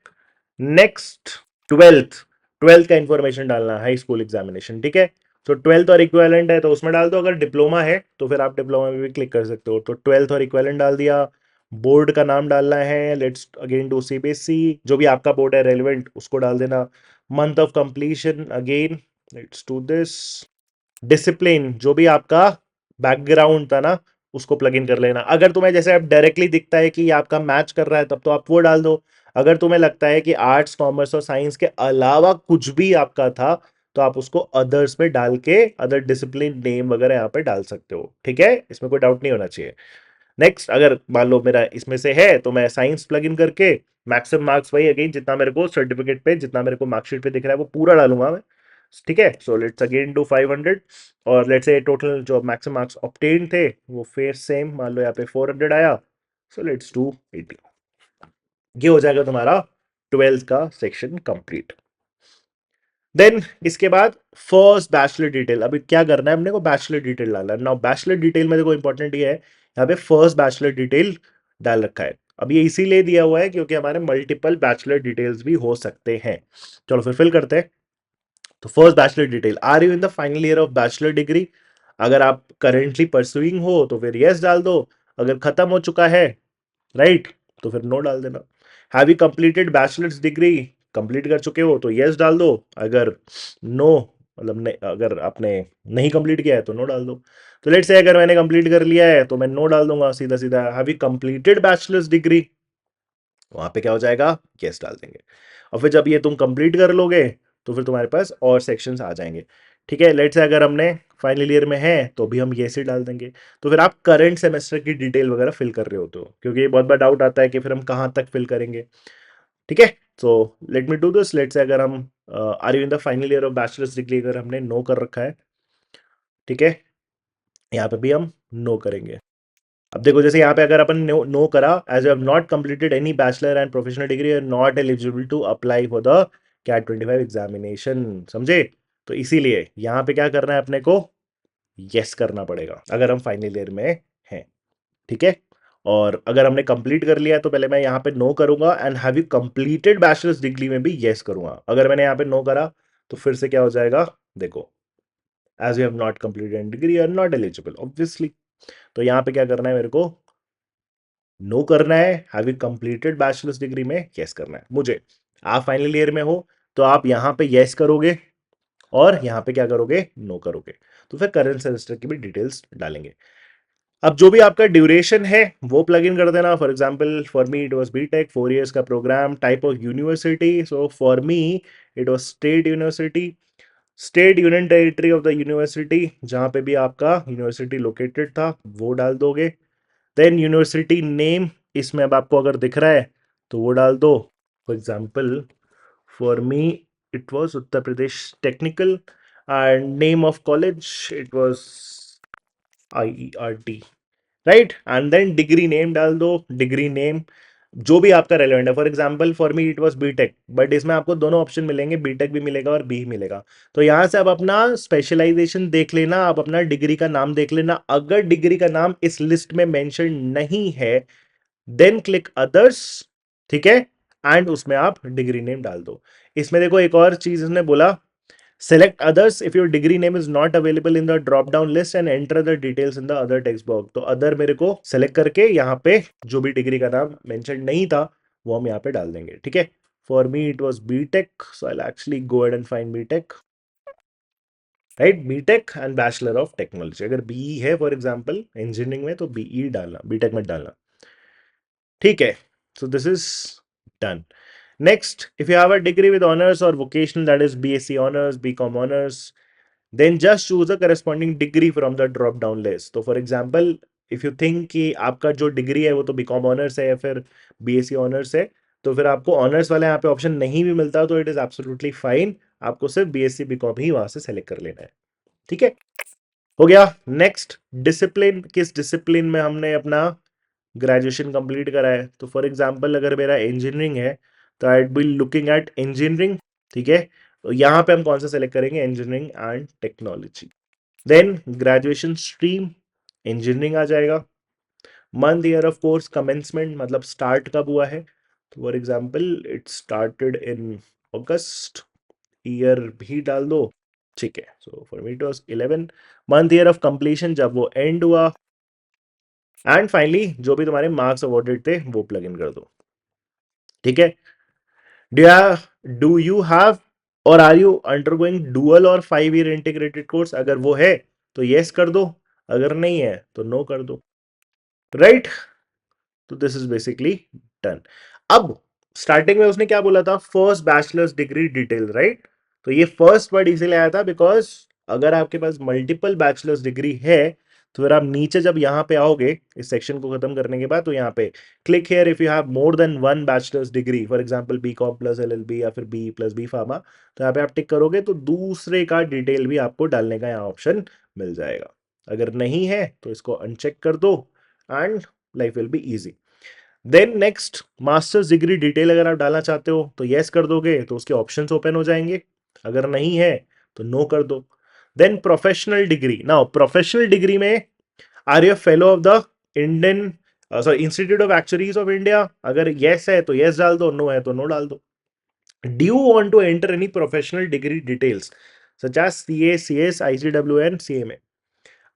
नेक्स्ट ट्वेल्थ, ट्वेल्थ का इंफॉर्मेशन डालना है, हाई स्कूल एग्जामिनेशन। ठीक है, तो ट्वेल्थ और इक्विवेलेंट है तो उसमें डाल दो, अगर डिप्लोमा है तो फिर आप डिप्लोमा में भी क्लिक कर सकते हो। तो ट्वेल्थ और इक्विवेलेंट डाल दिया। बोर्ड का नाम डालना है, लेट्स अगेन डू सीबीएसई, जो भी आपका बोर्ड है रेलिवेंट उसको डाल देना। Month of completion again let's do this. Discipline जो भी आपका बैकग्राउंड था ना उसको प्लग इन कर लेना। अगर तुम्हें जैसे अब डायरेक्टली दिखता है कि ये आपका मैच कर रहा है तब तो आप वो डाल दो। अगर तुम्हें लगता है कि आर्ट्स कॉमर्स और साइंस के अलावा कुछ भी आपका था तो आप उसको अदर्स में डाल के अदर डिसिप्लिन नेम वगैरह यहाँ पे डाल सकते हो। ठीक है, इसमें कोई डाउट नहीं होना चाहिए। नेक्स्ट, अगर मान लो मेरा इसमें से है तो मैं साइंस प्लग इन करके मैक्सिमम मार्क्स वही अगेन जितना मेरे को सर्टिफिकेट पे, जितना मेरे को मार्कशीट पे दिख रहा है वो पूरा डालूंगा मैं। ठीक है, सो लेट्स अगेन डू 500 और लेट्स से टोटल जो मैक्सिमम मार्क्स ऑब्टेन थे वो फिर सेम, मान लो यहाँ पे 400 आया, सो लेट्स डू 80। ये हो जाएगा तुम्हारा 12th का सेक्शन कंप्लीट। देन इसके बाद फर्स्ट बैचलर डिटेल, अभी क्या करना है अपने को, बैचलर डिटेल डालना है। नाउ बैचलर डिटेल में देखो इंपॉर्टेंट ये है, यहाँ पे फर्स्ट बैचलर डिटेल डाल रखा है। अब ये इसीलिए दिया हुआ है क्योंकि हमारे मल्टीपल बैचलर डिटेल्स भी हो सकते हैं। चलो फिर फिल करते हैं। तो first bachelor detail, are you in the final year of bachelor degree? अगर आप करेंटली परसुइंग हो तो फिर यस डाल दो, अगर खत्म हो चुका है राइट तो फिर नो डाल देना। Have you completed bachelors degree? Complete कर चुके हो तो यस डाल दो, अगर नो मतलब अगर आपने नहीं कंप्लीट किया है तो नो डाल दो। तो लेट्स से अगर मैंने कंप्लीट कर लिया है तो मैं नो डाल दूंगा सीधा सीधा। Have you completed bachelors degree? वहां पे क्या हो जाएगा, यस डाल देंगे। और फिर जब ये तुम कंप्लीट कर लोगे तो फिर तुम्हारे पास और सेक्शंस आ जाएंगे। ठीक है, लेट्स से अगर हमने फाइनल ईयर में है तो भी हम यस ही डाल देंगे। तो फिर आप करंट सेमेस्टर की डिटेल वगैरह फिल कर रहे होते हो, क्योंकि ये बहुत बार डाउट आता है कि फिर हम कहाँ तक फिल करेंगे। ठीक है, so let me do this. Let's say अगर हम are you in the final year of bachelor's degree अगर हमने नो कर रखा है, ठीक है, यहाँ पे भी हम नो करेंगे। अब देखो जैसे यहाँ पे अगर अपन नो करा, as you have not completed any bachelor and professional degree are not eligible to apply for the CAT 25 examination, समझे? तो इसीलिए यहाँ पे क्या करना है अपने को, यस करना पड़ेगा अगर हम फाइनल ईयर में हैं। ठीक है, और अगर हमने कंप्लीट कर लिया है तो पहले मैं यहाँ पे नो करूंगा and have you completed bachelors degree में भी यस करूंगा। अगर मैंने यहाँ पे नो करा तो फिर से क्या हो जाएगा, देखो, as you have not completed degree are not eligible obviously. तो यहाँ पे क्या करना है मेरे को, नो करना है, have you completed bachelors degree में यस करना है मुझे। आप फाइनल ईयर में हो तो आप यहाँ पे यस करोगे और यहाँ पे क्या करोगे, नो करोगे। तो फिर करंट सेमेस्टर की भी डिटेल्स डालेंगे। अब जो भी आपका ड्यूरेशन है वो प्लग इन कर देना। For example for me it was BTech 4 years का programme. Type of university, so for me it was state university, state union territory of the university, जहाँ पे भी आपका यूनिवर्सिटी लोकेटेड था वो डाल दोगे। देन यूनिवर्सिटी नेम, इसमें अब आपको अगर दिख रहा है तो वो डाल दो। For example for me it was Uttar Pradesh technical and name of college it was IERT, right. And then degree name डाल दो, डिग्री नेम जो भी आपका रेलेवेंट है। For example for me it was BTech, but इसमें आपको दोनों ऑप्शन मिलेंगे, बीटेक भी मिलेगा और बी मिलेगा। तो यहां से आप अपना स्पेशलाइजेशन देख लेना, आप अपना डिग्री का नाम देख लेना। अगर डिग्री का नाम इस लिस्ट में मेंशन नहीं है देन क्लिक अदर्स, ठीक है, एंड उसमें आप डिग्री नेम डाल दो। इसमें देखो एक और चीज इसने बोला, select others if your degree name is not available in the drop down list and enter the details in the other text box। तो other मेरे को select करके यहाँ पे जो भी डिग्री का नाम मेंशन नहीं था वो हम यहाँ पे डाल देंगे। ठीक है, for me it was BTech, so I'll actually go ahead and find BTech, right? BTech and Bachelor of Technology। अगर BE है फॉर एग्जाम्पल इंजीनियरिंग में तो BE डालना, BTech मत डालना। ठीक है, so this is done। Next, if you have a degree with honors or vocational, that is BSc honors, BCom honors, then just choose a corresponding degree from the drop down list। तो for example if you think कि आपका जो degree है वो तो BCom honours है या फिर बीएससी ऑनर्स है, तो फिर आपको ऑनर्स वाला यहाँ पे ऑप्शन नहीं भी मिलता तो इट इज एब्सोल्युटली फाइन, आपको सिर्फ बीएससी बीकॉम ही वहां से सेलेक्ट कर लेना है। ठीक है, हो गया। नेक्स्ट, डिसिप्लिन, किस डिसिप्लिन में हमने अपना ग्रेजुएशन कंप्लीट करा है। तो फॉर एग्जांपल अगर मेरा इंजीनियरिंग है तो I will looking at engineering. ठीक है, तो यहाँ पे हम कौन सा सेलेक्ट करेंगे, engineering and technology. Then graduation stream engineering आ जाएगा। Month year of course commencement मतलब स्टार्ट कब हुआ है, तो for example it started in August, year भी डाल दो। ठीक है, so for me it was 11। Month year of completion जब वो एंड हुआ, एंड फाइनली जो भी तुम्हारे मार्क्स अवॉर्डेड थे वो प्लग इन कर दो। ठीक है, डू यू हैव और आर यू अंडरगोइंग डुअल और 5 ईयर इंटीग्रेटेड कोर्स? अगर वो है तो यस कर दो, अगर नहीं है तो नो कर दो, राइट। तो दिस इज बेसिकली डन। अब स्टार्टिंग में उसने क्या बोला था, first bachelors degree detail, right. तो ये फर्स्ट वर्ड इसीलिए आया था बिकॉज अगर आपके पास मल्टीपल बैचलर्स डिग्री है तो फिर आप नीचे जब यहाँ पे आओगे इस सेक्शन को खत्म करने के बाद, तो यहाँ पे click here if you have more than one bachelor's degree, for example BCom plus LLB या फिर बी प्लस बी फार्मा, तो यहाँ पे आप टिक करोगे तो दूसरे का डिटेल भी आपको डालने का यहाँ ऑप्शन मिल जाएगा। अगर नहीं है तो इसको अनचेक कर दो and life will be easy. Then next, master's degree detail अगर आप डालना चाहते हो तो यस कर दोगे तो उसके ऑप्शंस ओपन हो जाएंगे, अगर नहीं है तो नो कर दो। Then professional degree, now professional degree में are you fellow of the Indian sorry institute of actuaries of India, अगर यस है तो यस डाल दो, नो है तो नो डाल दो। Do you want to enter any professional degree details such as CA, CS, ICWN, CMA?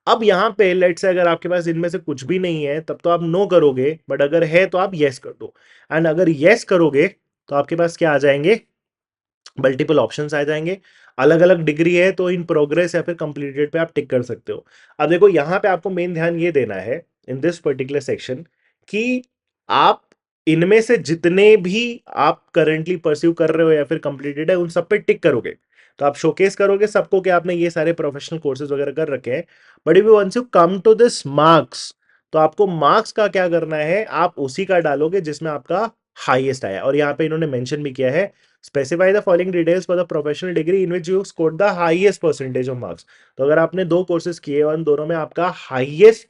अब यहाँ पे लेट्स से अगर आपके पास इनमें से कुछ भी नहीं है तब तो आप नो करोगे, बट अगर है तो आप यस कर दो। एंड अगर यस करोगे तो आपके पास क्या आ जाएंगे, मल्टीपल ऑप्शंस आ जाएंगे। अलग अलग डिग्री है तो इन प्रोग्रेस या फिर कंप्लीटेड पे आप टिक कर सकते हो। अब देखो यहाँ पे आपको मेन ध्यान ये देना है इन दिस पर्टिकुलर सेक्शन कि आप इनमें से जितने भी आप करंटली परस्यू कर रहे हो या फिर कंप्लीटेड है उन सब पे टिक करोगे, तो आप शोकेस करोगे सबको कि आपने ये सारे प्रोफेशनल कोर्सेज वगैरह कर रखे हैं। But if you once you come to this marks, तो आपको मार्क्स का क्या करना है, आप उसी का डालोगे जिसमें आपका हाईएस्ट आया। और यहाँ पे इन्होंने मेंशन भी किया है, specify the following details for the professional degree in which you scored the highest percentage of marks. तो अगर आपने दो कोर्सेज किए और उन दोनों में आपका highest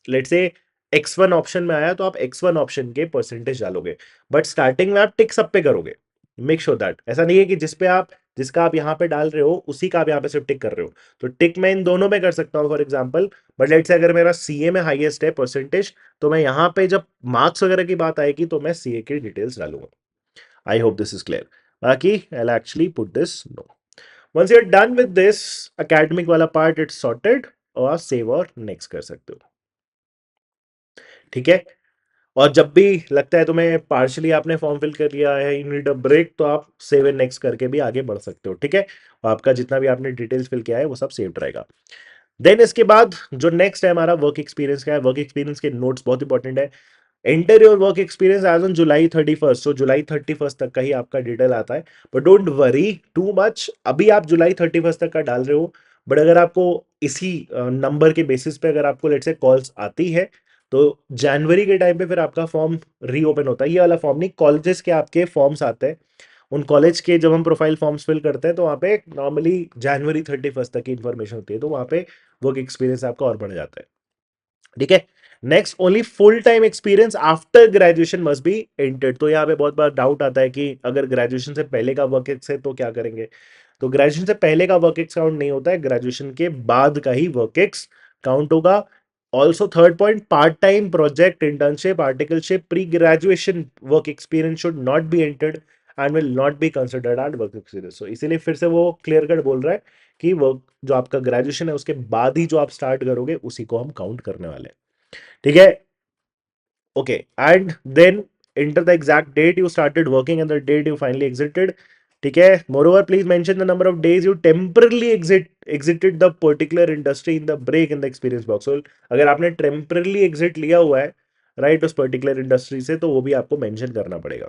let's say X1 option में आया तो आप X1 ऑप्शन के परसेंटेज डालोगे, बट स्टार्टिंग में आप टिक सब पे करोगे। मेक श्योर दैट ऐसा नहीं है कि जिसका आप यहाँ पे डाल रहे हो उसी का आप यहाँ पे सिर्फ टिक कर रहे हो। तो टिक मैं इन दोनों में कर सकता हूँ for example, but let's say अगर मेरा सीए में हाईएस्ट है परसेंटेज, तो मैं यहाँ पे जब मार्क्स वगैरह की बात आएगी तो मैं सीए की डिटेल्स डालूंगा। I hope this is clear. बाकी I'll actually put this no. Once you're done with this academic वाला part, it's sorted, और save और next कर सकते हो। ठीक है, और जब भी लगता है तुम्हें पार्शली आपने फॉर्म फिल कर लिया है, यू नीड अ ब्रेक, तो आप सेव एंड नेक्स्ट करके भी आगे बढ़ सकते हो। ठीक है, और आपका जितना भी आपने डिटेल्स फिल किया है वो सब सेव्ड रहेगा। देन इसके बाद जो नेक्स्ट है हमारा वर्क एक्सपीरियंस का है। वर्क एक्सपीरियंस के नोट्स बहुत इंपॉर्टेंट है। Enter your work experience as on July 31st, तो जुलाई 31st तक का ही आपका डिटेल आता है। But don't worry too much, अभी आप जुलाई 31st तक का डाल रहे हो, बट अगर आपको इसी नंबर के बेसिस पे अगर आपको लेट्स से कॉल्स आती है तो जनवरी के टाइम पे फिर आपका फॉर्म रीओपन होता है। ये वाला फॉर्म नहीं, कॉलेजेस के आपके फॉर्म्स आते हैं, उन कॉलेज के जब हम प्रोफाइल फॉर्म्स फिल करते हैं तो वहाँ पे नॉर्मली जनवरी 31st तक की इंफॉर्मेशन होती है, तो वहाँ पे वर्क एक्सपीरियंस आपका और बढ़ जाता है। ठीक है, next, only full time experience after graduation must be entered. तो यहाँ पे बहुत बार डाउट आता है कि अगर ग्रेजुएशन से पहले का वर्क एक्स है तो क्या करेंगे। तो ग्रेजुएशन से पहले का वर्क एक्स काउंट नहीं होता है, ग्रेजुएशन के बाद का ही वर्क एक्स काउंट होगा। Also third point, part time project, internship, articleship, pre graduation work experience should not be entered and will not be considered as work experience. तो इसीलिए फिर से वो क्लियर कट बोल रहा है कि वर्क जो आपका ग्रेजुएशन है उसके बाद ही जो आप स्टार्ट करोगे उसी को हम काउंट करने वाले हैं। ठीक है, okay, and then enter the exact date you started working and the date you finally exited. ठीक है, moreover please mention the number of days you temporarily exited the particular industry in the break in the experience box. So अगर आपने temporarily exit लिया हुआ है right उस particular industry से तो वो भी आपको मेंशन करना पड़ेगा।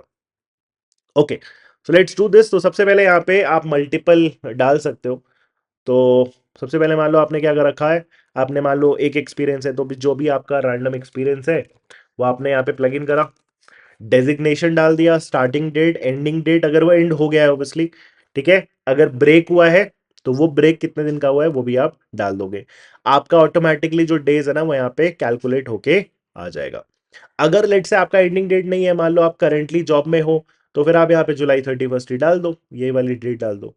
Okay, so let's do this. तो सबसे पहले यहाँ पे आप मल्टीपल डाल सकते हो। तो सबसे पहले मान लो आपने क्या कर रखा है, आपने मान लो एक एक्सपीरियंस है तो जो भी आपका रैंडम एक्सपीरियंस है वो आपने यहाँ पे प्लग इन करा, डेजिग्नेशन डाल दिया, स्टार्टिंग डेट, एंडिंग डेट अगर वो एंड हो गया है ऑब्वियसली। ठीक है, अगर ब्रेक हुआ है तो वो ब्रेक कितने दिन का हुआ है वो भी आप डाल दोगे। आपका ऑटोमेटिकली जो डेज है ना वो यहाँ पे कैलकुलेट होके आ जाएगा। अगर लेट से आपका एंडिंग डेट नहीं है, मान लो आप करेंटली जॉब में हो, तो फिर आप यहाँ पे जुलाई 31st ही डाल दो, ये वाली डेट डाल दो।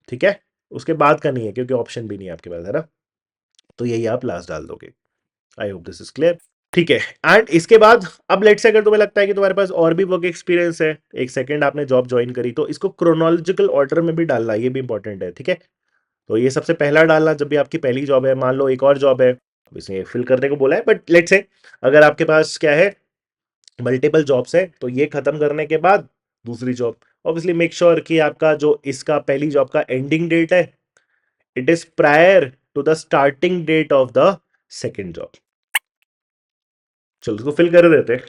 ठीक है, उसके बाद का नहीं है क्योंकि ऑप्शन भी नहीं है आपके पास, है ना, तो यही आप लास्ट डाल दोगे। आई होप दिस इज क्लियर। ठीक है, एंड इसके बाद अब लेट से अगर तुम्हें लगता है कि तुम्हारे पास और भी वर्क एक्सपीरियंस है, एक सेकंड आपने जॉब ज्वाइन करी, तो इसको क्रोनोलॉजिकल ऑर्डर में भी डालना, ये भी इंपॉर्टेंट है। ठीक है, तो ये सबसे पहला डालना जब भी आपकी पहली जॉब है। मान लो एक और जॉब है, अब इसने फिल करने को बोला है, बट लेट से अगर आपके पास क्या है मल्टीपल जॉब्स है तो ये खत्म करने के बाद दूसरी जॉब, ऑब्वियसली मेक श्योर कि आपका जो इसका पहली जॉब का एंडिंग डेट है it is prior to the starting date of the second job. चलो इसको फिल कर देते हैं।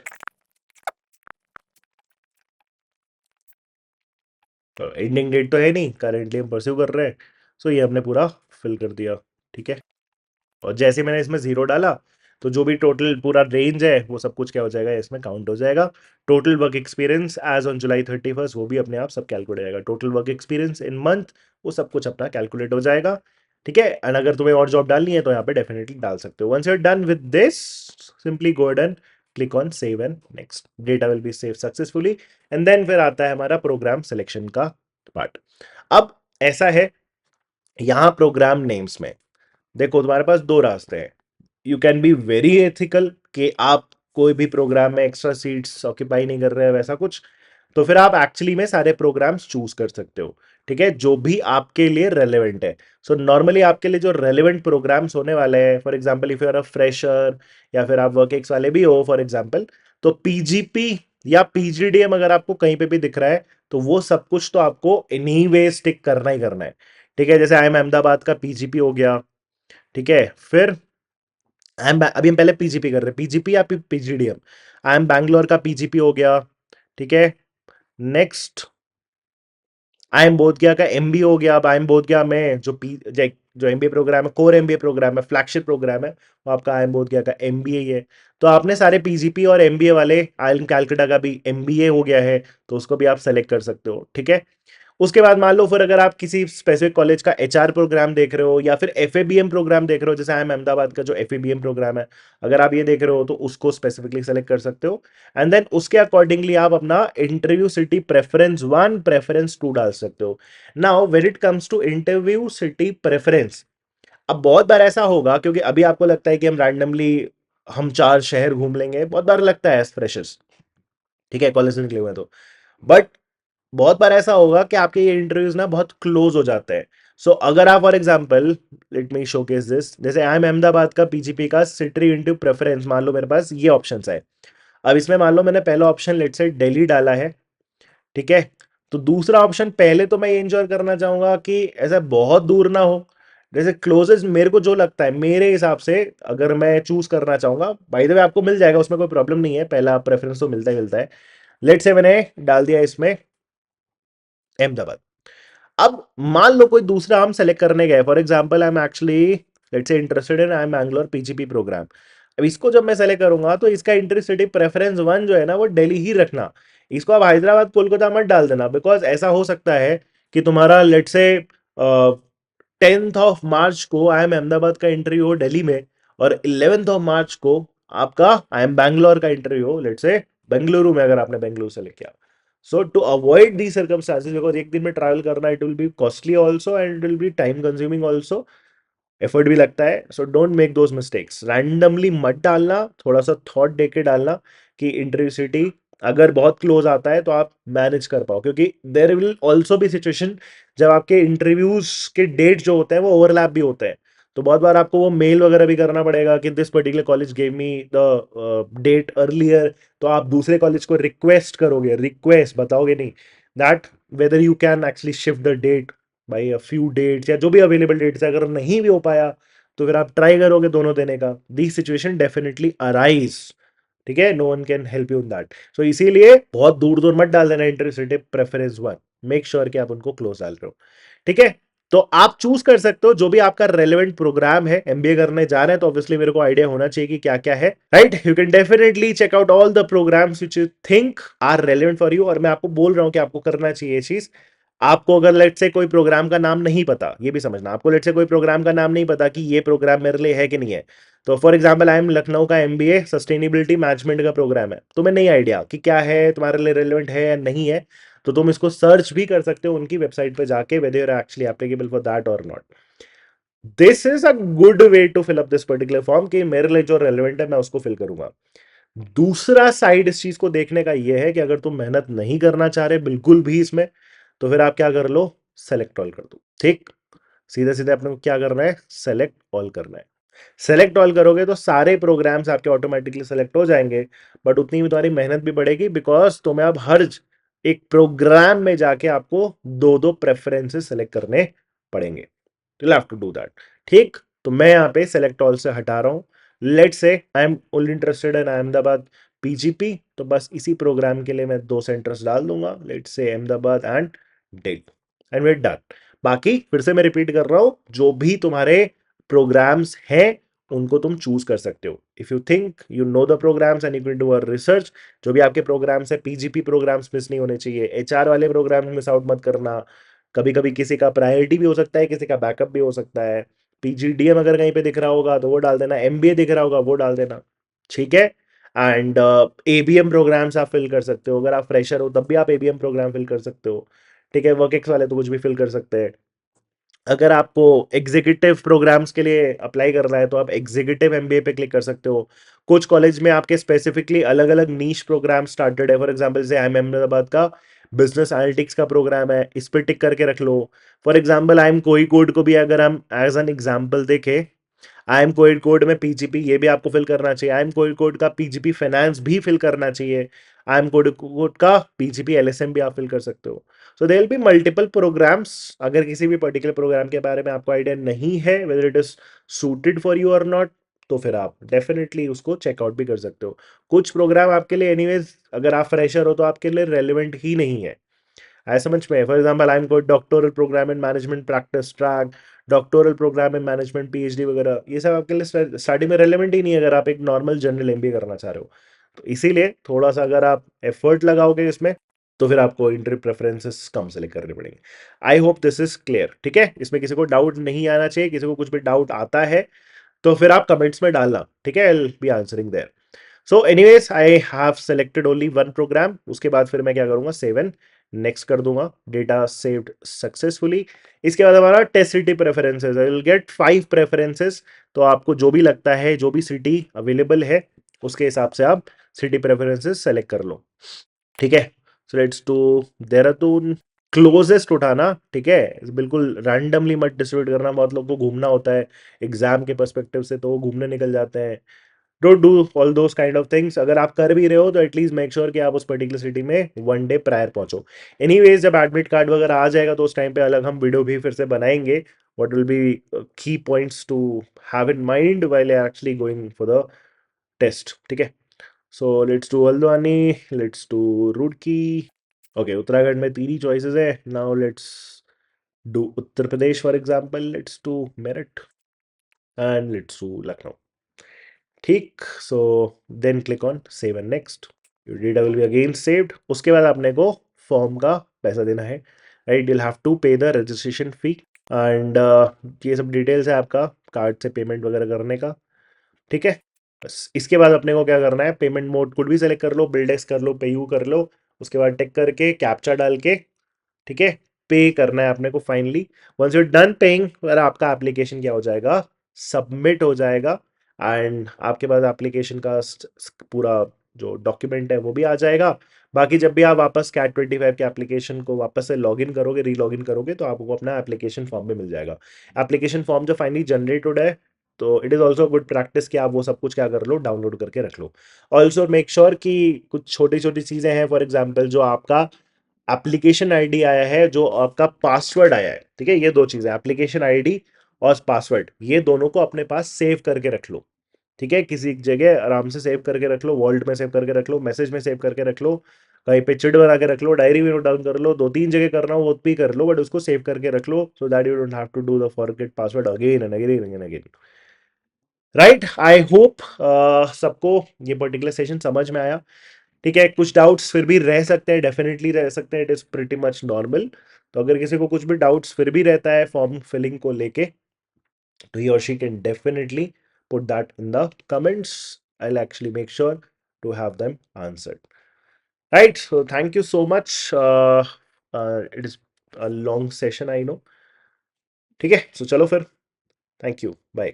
एंडिंग डेट तो है नहीं, करेंटली हम परस्यू कर रहे हैं, सो ये हमने पूरा फिल कर दिया। ठीक है, और जैसे मैंने इसमें जीरो डाला तो जो भी टोटल पूरा रेंज है वो सब कुछ क्या हो जाएगा, इसमें काउंट हो जाएगा। Total work experience as on July 31 वो भी अपने आप सब कैलकुलेट हो जाएगा। Total work experience in month वो सब कुछ अपना कैलकुलेट हो जाएगा। ठीक है, एंड अगर तुम्हें और जॉब डालनी है तो यहाँ पे डेफिनेटली डाल सकते हो। Once you are done with this, simply go and click on save and next, data will be save successfully. And then फिर आता है हमारा प्रोग्राम सिलेक्शन का पार्ट। अब ऐसा है, यहाँ प्रोग्राम नेम्स में देखो तुम्हारे पास दो रास्ते हैं। You can be very ethical कि आप कोई भी प्रोग्राम में एक्स्ट्रा सीट्स ऑक्यूपाई नहीं कर रहे हैं वैसा कुछ, तो फिर आप एक्चुअली में सारे प्रोग्राम्स चूज कर सकते हो। ठीक है, जो भी आपके लिए रेलेवेंट है। सो नॉर्मली आपके लिए जो रेलेवेंट प्रोग्राम्स होने वाले हैं, for example if you are a fresher या फिर आप वर्क एक्स वाले भी हो फॉर एग्जांपल, तो पीजीपी या पीजीडीएम अगर आपको कहीं पे भी दिख रहा है तो वो सब कुछ तो आपको एनीवे स्टिक करना ही करना है। ठीक है, जैसे आई एम अहमदाबाद का पीजीपी हो गया। ठीक है, फिर अभी हम पहले पीजीपी कर रहे हैं, पीजीपी या पीजीडीएम। आई एम बैंगलोर का पीजीपी हो गया। ठीक है, नेक्स्ट आई एम बोधगया का एमबी हो गया। अब आई एम बोधगया में जो एमबीए प्रोग्राम है, कोर एमबीए प्रोग्राम है, फ्लैगशिप प्रोग्राम है, वो आपका आई एम बोधगया का एमबीए ही है। तो आपने सारे पीजीपी और एमबीए वाले, आई एम कैलकाटा का भी एमबीए हो गया है तो उसको भी आप सेलेक्ट कर सकते हो। ठीक है, उसके बाद मान लो फिर अगर आप किसी स्पेसिफिक कॉलेज का एचआर प्रोग्राम देख रहे हो या फिर एफएबीएम प्रोग्राम देख रहे हो, जैसे आई एम अहमदाबाद का जो एफएबीएम प्रोग्राम है, अगर आप ये देख रहे हो तो उसको स्पेसिफिकली सेलेक्ट कर सकते हो। एंड देन उसके अकॉर्डिंगली आप अपना इंटरव्यू सिटी प्रेफरेंस 1 प्रेफरेंस 2 डाल सकते हो। Now when it comes to interview city preference, अब बहुत बार ऐसा होगा क्योंकि अभी आपको लगता है कि हम रैंडमली हम 4 शहर घूम लेंगे, बहुत बार लगता है एज फ्रेशर्स। ठीक है, कॉलेज से निकले हुए हैं तो, बट बहुत बार ऐसा होगा कि आपके ये इंटरव्यूज ना बहुत क्लोज हो जाते हैं। सो अगर आप for example, let me showcase this, जैसे आई एम अहमदाबाद का पीजीपी का सिटी इंटू प्रेफरेंस, मान लो मेरे पास ये ऑप्शन है। अब इसमें मान लो मैंने पहला ऑप्शन लेट से दिल्ली डाला है। ठीक है, तो दूसरा ऑप्शन पहले तो मैं ये इंश्योर करना चाहूंगा कि ऐसा बहुत दूर ना हो। जैसे क्लोजेस्ट मेरे को जो लगता है मेरे हिसाब से, अगर मैं चूज करना चाहूंगा, बाय द वे आपको मिल जाएगा, उसमें कोई प्रॉब्लम नहीं है, पहला प्रेफरेंस तो मिलता है। लेट से मैंने डाल दिया इसमें अहमदाबाद। अब मान लो कोई दूसरा हम सेलेक्ट करने गए, for example I am actually let's say interested in I am Bangalore PGP program. अब इसको जब मैं सेलेक्ट करूंगा तो इसका इंटरसिटी प्रेफरेंस 1 जो है ना वो दिल्ली ही रखना। इसको आप हैदराबाद कोलकाता मत डाल देना, बिकॉज ऐसा हो सकता है कि तुम्हारा let's say 10th of March को आई एम अहमदाबाद का इंटरव्यू हो दिल्ली में, और 11th ऑफ मार्च को आपका आई एम बैंगलोर का इंटरव्यू हो लेट्स से बेंगलुरु में, अगर आपने बेंगलुरु सेलेक्ट किया। So to avoid these circumstances, because एक दिन में ट्रैवल करना, it will be costly also and it will be time consuming also, effort भी लगता है। So don't make those mistakes, randomly मत डालना, थोड़ा सा थॉट दे के डालना कि इंटरव्यू सिटी अगर बहुत क्लोज आता है तो आप मैनेज कर पाओ, क्योंकि देर विल ऑल्सो भी सिचुएशन जब आपके इंटरव्यूज के डेट जो होते हैं वो ओवरलैप भी होते हैं। तो बहुत बार आपको वो मेल वगैरह भी करना पड़ेगा कि this particular college gave me the date earlier, तो आप दूसरे कॉलेज को रिक्वेस्ट करोगे, रिक्वेस्ट बताओगे नहीं, that whether you can actually shift the date भाई अ फ्यू डेट्स या जो भी अवेलेबल डेट्स है, अगर नहीं भी हो पाया तो फिर आप ट्राई करोगे दोनों देने का। The situation definitely arise. ठीक है, no one can help you in that. So इसीलिए बहुत दूर दूर मत डाल देना इंटरसिटी प्रेफरेंस 1, मेक श्योर कि आप उनको क्लोज डाल रहे हो। ठीक है, तो आप चूज कर सकते हो जो भी आपका रेलेवेंट प्रोग्राम है। एमबीए करने जा रहे हैं तो ऑब्वियसली मेरे को आइडिया होना चाहिए कि क्या क्या है, right. You can definitely check out all the programs which you think are relevant for you. और मैं आपको बोल रहा हूं कि आपको करना चाहिए ये चीज। आपको अगर लेट से कोई प्रोग्राम का नाम नहीं पता, ये भी समझना, आपको लेट से कोई प्रोग्राम का नाम नहीं पता कि ये प्रोग्राम मेरे लिए है कि नहीं है, तो for example I M Lucknow का एमबीए सस्टेनेबिलिटी मैनेजमेंट का प्रोग्राम है, तुम्हें नहीं आइडिया कि क्या है, तुम्हारे लिए रेलेवेंट है या नहीं है, तो तुम इसको सर्च भी कर सकते हो उनकी वेबसाइट पे जाके, whether you are actually applicable for that और not. This is a good way to fill up this particular form कि मेरे लिए जो रेलेवेंट है मैं उसको फिल करूंगा। दूसरा साइड इस चीज को देखने का यह है कि अगर तुम मेहनत नहीं करना चाह रहे बिल्कुल भी इसमें, तो फिर आप क्या कर लो, सेलेक्ट ऑल कर दो। ठीक, सीधे सीधे अपने को क्या करना है, सेलेक्ट ऑल करना है। सेलेक्ट ऑल करोगे तो सारे प्रोग्राम्स आपके ऑटोमेटिकली सेलेक्ट हो जाएंगे, बट उतनी भी तुम्हारी मेहनत भी बढ़ेगी, बिकॉज तुम्हें अब हर एक प्रोग्राम में जाके आपको दो दो प्रेफरेंसेस सेलेक्ट करने पड़ेंगे। you'll have to do that। ठीक, तो मैं यहाँ पे सेलेक्ट ऑल से हटा रहा हूँ। Let say I am only interested in Ahmedabad PGP, तो बस इसी प्रोग्राम के लिए मैं 2 सेंटर्स डाल दूंगा, let say Ahmedabad and date, and wait done. बाकी फिर से मैं रिपीट कर रहा हूँ, जो भी तुम्हारे प्रोग्राम्स हैं उनको तुम चूज कर सकते हो। If you think you know the programs and you can do a research, जो भी आपके प्रोग्राम्स है, पीजीपी प्रोग्राम्स मिस नहीं होने चाहिए, एचआर वाले प्रोग्राम्स मिस आउट मत करना। कभी कभी किसी का प्रायोरिटी भी हो सकता है, किसी का बैकअप भी हो सकता है। पीजीडीएम अगर कहीं पे दिख रहा होगा तो वो डाल देना, एमबीए दिख रहा होगा वो डाल देना, ठीक है। एंड एबीएम प्रोग्राम्स आप फिल कर सकते हो, अगर आप फ्रेशर हो तब भी आप एबीएम प्रोग्राम फिल कर सकते हो, ठीक है। वर्केक्स वाले तो कुछ भी फिल कर सकते हैं। अगर आपको एग्जीक्यूटिव प्रोग्राम्स के लिए अप्लाई करना है तो आप एग्जीक्यूटिव एमबीए पे क्लिक कर सकते हो। कुछ कॉलेज में आपके स्पेसिफिकली अलग अलग नीश प्रोग्राम स्टार्टेड है। फॉर एग्जांपल जैसे आई एम अहमदाबाद का बिजनेस एनालिटिक्स का प्रोग्राम है, इस पे टिक करके रख लो। फॉर एग्जांपल आई एम कोई कोड को भी अगर हम एज एन एग्जांपल देखें, आई एम कोड कोड में पीजीपी ये भी आपको फिल करना चाहिए, आई एम कोड कोड का पीजीपी फाइनेंस भी फिल करना चाहिए, आई एम कोड कोड का पीजीपी एलएसएम भी आप फिल कर सकते हो। So there will be multiple programs. अगर किसी भी पर्टिकुलर प्रोग्राम के बारे में आपको आइडिया नहीं है whether it is suited for you और नॉट, तो फिर आप डेफिनेटली उसको चेकआउट भी कर सकते हो। कुछ प्रोग्राम आपके लिए एनीवेज अगर आप फ्रेशर हो तो आपके लिए रेलिवेंट ही नहीं है, आई समझ में। फॉर एग्जाम्पल आई एम कोई doctoral program in management practice track, doctoral program in management PhD वगैरह, ये सब आपके लिए स्टार्टिंग में रेलेवेंट ही नहीं है अगर आप एक नॉर्मल जनरल एमबीए करना चाह रहे हो। तो इसीलिए थोड़ा सा अगर आप एफर्ट लगाओगे इसमें तो फिर आपको इंटरव्यू प्रेफरेंसेस कम सेलेक्ट करने पड़ेंगे। आई होप दिस इज क्लियर, ठीक है। इसमें किसी को डाउट नहीं आना चाहिए, किसी को कुछ भी डाउट आता है तो फिर आप कमेंट्स में डालना, ठीक है। I will be answering there. So anyways I have selected only one program. उसके बाद फिर मैं क्या करूंगा, सेव एंड नेक्स्ट कर दूंगा, डेटा सेव्ड सक्सेसफुली। इसके बाद हमारा test city preferences, I will get 5 preferences. तो आपको जो भी लगता है, जो भी सिटी अवेलेबल है उसके हिसाब से आप सिटी प्रेफरेंसेस सेलेक्ट कर लो, ठीक है। So let's do Dehradun. Closest उठाना, ठीक है। बिल्कुल रैंडमली मत डिस्ट्रीब्यूट करना, बहुत लोग को घूमना होता है एग्जाम के पर्सपेक्टिव से तो वो घूमने निकल जाते हैं। Don't do all those kind of things. अगर आप कर भी रहे हो तो एटलीस्ट मेक श्योर कि आप उस पर्टिकुलर सिटी में वन डे प्रायर पहुंचो। एनीवेज जब एडमिट कार्ड वगैरह आ जाएगा तो उस टाइम पे अलग हम वीडियो भी फिर से बनाएंगे, what will be key points to have in mind while actually going for the test, ठीक है। So let's do Haldwani, let's do Roorkee. Okay, Uttarakhand में 3 ही चॉइसेस है। Now let's do Uttar Pradesh for example, let's do Meerut and let's do Lucknow, ठीक। So then click on save and next, your data will be again saved. उसके बाद आपने को फॉर्म का पैसा देना है, राइट। you'll have to पे द रजिस्ट्रेशन फी एंड ये सब डिटेल्स है आपका कार्ड से पेमेंट वगैरह करने का, ठीक है। बस इसके बाद अपने को क्या करना है, पेमेंट मोड कोड भी सेलेक्ट कर लो, बिल्डेक्स कर लो, पे यू कर लो। उसके बाद टेक करके कैप्चा डाल के, ठीक है, पे करना है अपने को finally. Once you done paying, फिर आपका एप्लीकेशन क्या हो जाएगा, सबमिट हो जाएगा। एंड आपके पास एप्लीकेशन का पूरा जो डॉक्यूमेंट है वो भी आ जाएगा। बाकी जब भी आप वापस कैट 25 के एप्लीकेशन को वापस से लॉगिन करोगे, री लॉगिन करोगे, तो आपको अपना एप्लीकेशन फॉर्म भी मिल जाएगा। एप्लीकेशन फॉर्म जो फाइनली जनरेट हो है, तो it is also good practice कि आप वो सब कुछ क्या कर लो, डाउनलोड करके रख लो। ऑल्सो मेक श्योर कि कुछ छोटी छोटी चीज़ें हैं, फॉर एग्जाम्पल जो आपका एप्लीकेशन आईडी आया है, जो आपका पासवर्ड आया है, ठीक है। ये दो चीजें, एप्लीकेशन आईडी और पासवर्ड, ये दोनों को अपने पास सेव करके रख लो, ठीक है। किसी जगह आराम से सेव करके रख लो, वॉल्ट में सेव करके रख लो, मैसेज में सेव करके रख लो, कहीं पे चिट बना के रख लो, डायरी में नोट डाउन कर लो, 2-3 जगह करना हो वो भी कर लो, बट उसको सेव करके रख लो so that you don't have to do the forget password again and again and again, right. I hope सबको ये पर्टिकुलर सेशन समझ में आया, ठीक है। कुछ डाउट्स फिर भी रह सकते हैं, डेफिनेटली रह सकते हैं, it is pretty much normal. तो अगर किसी को कुछ भी डाउट्स फिर भी रहता है फॉर्म फिलिंग को लेके, तो ही और she can definitely put that in the comments, I will actually make sure to have them answered, right. So thank you so much, it is a long session I know, ठीक है। सो चलो फिर, thank you, bye.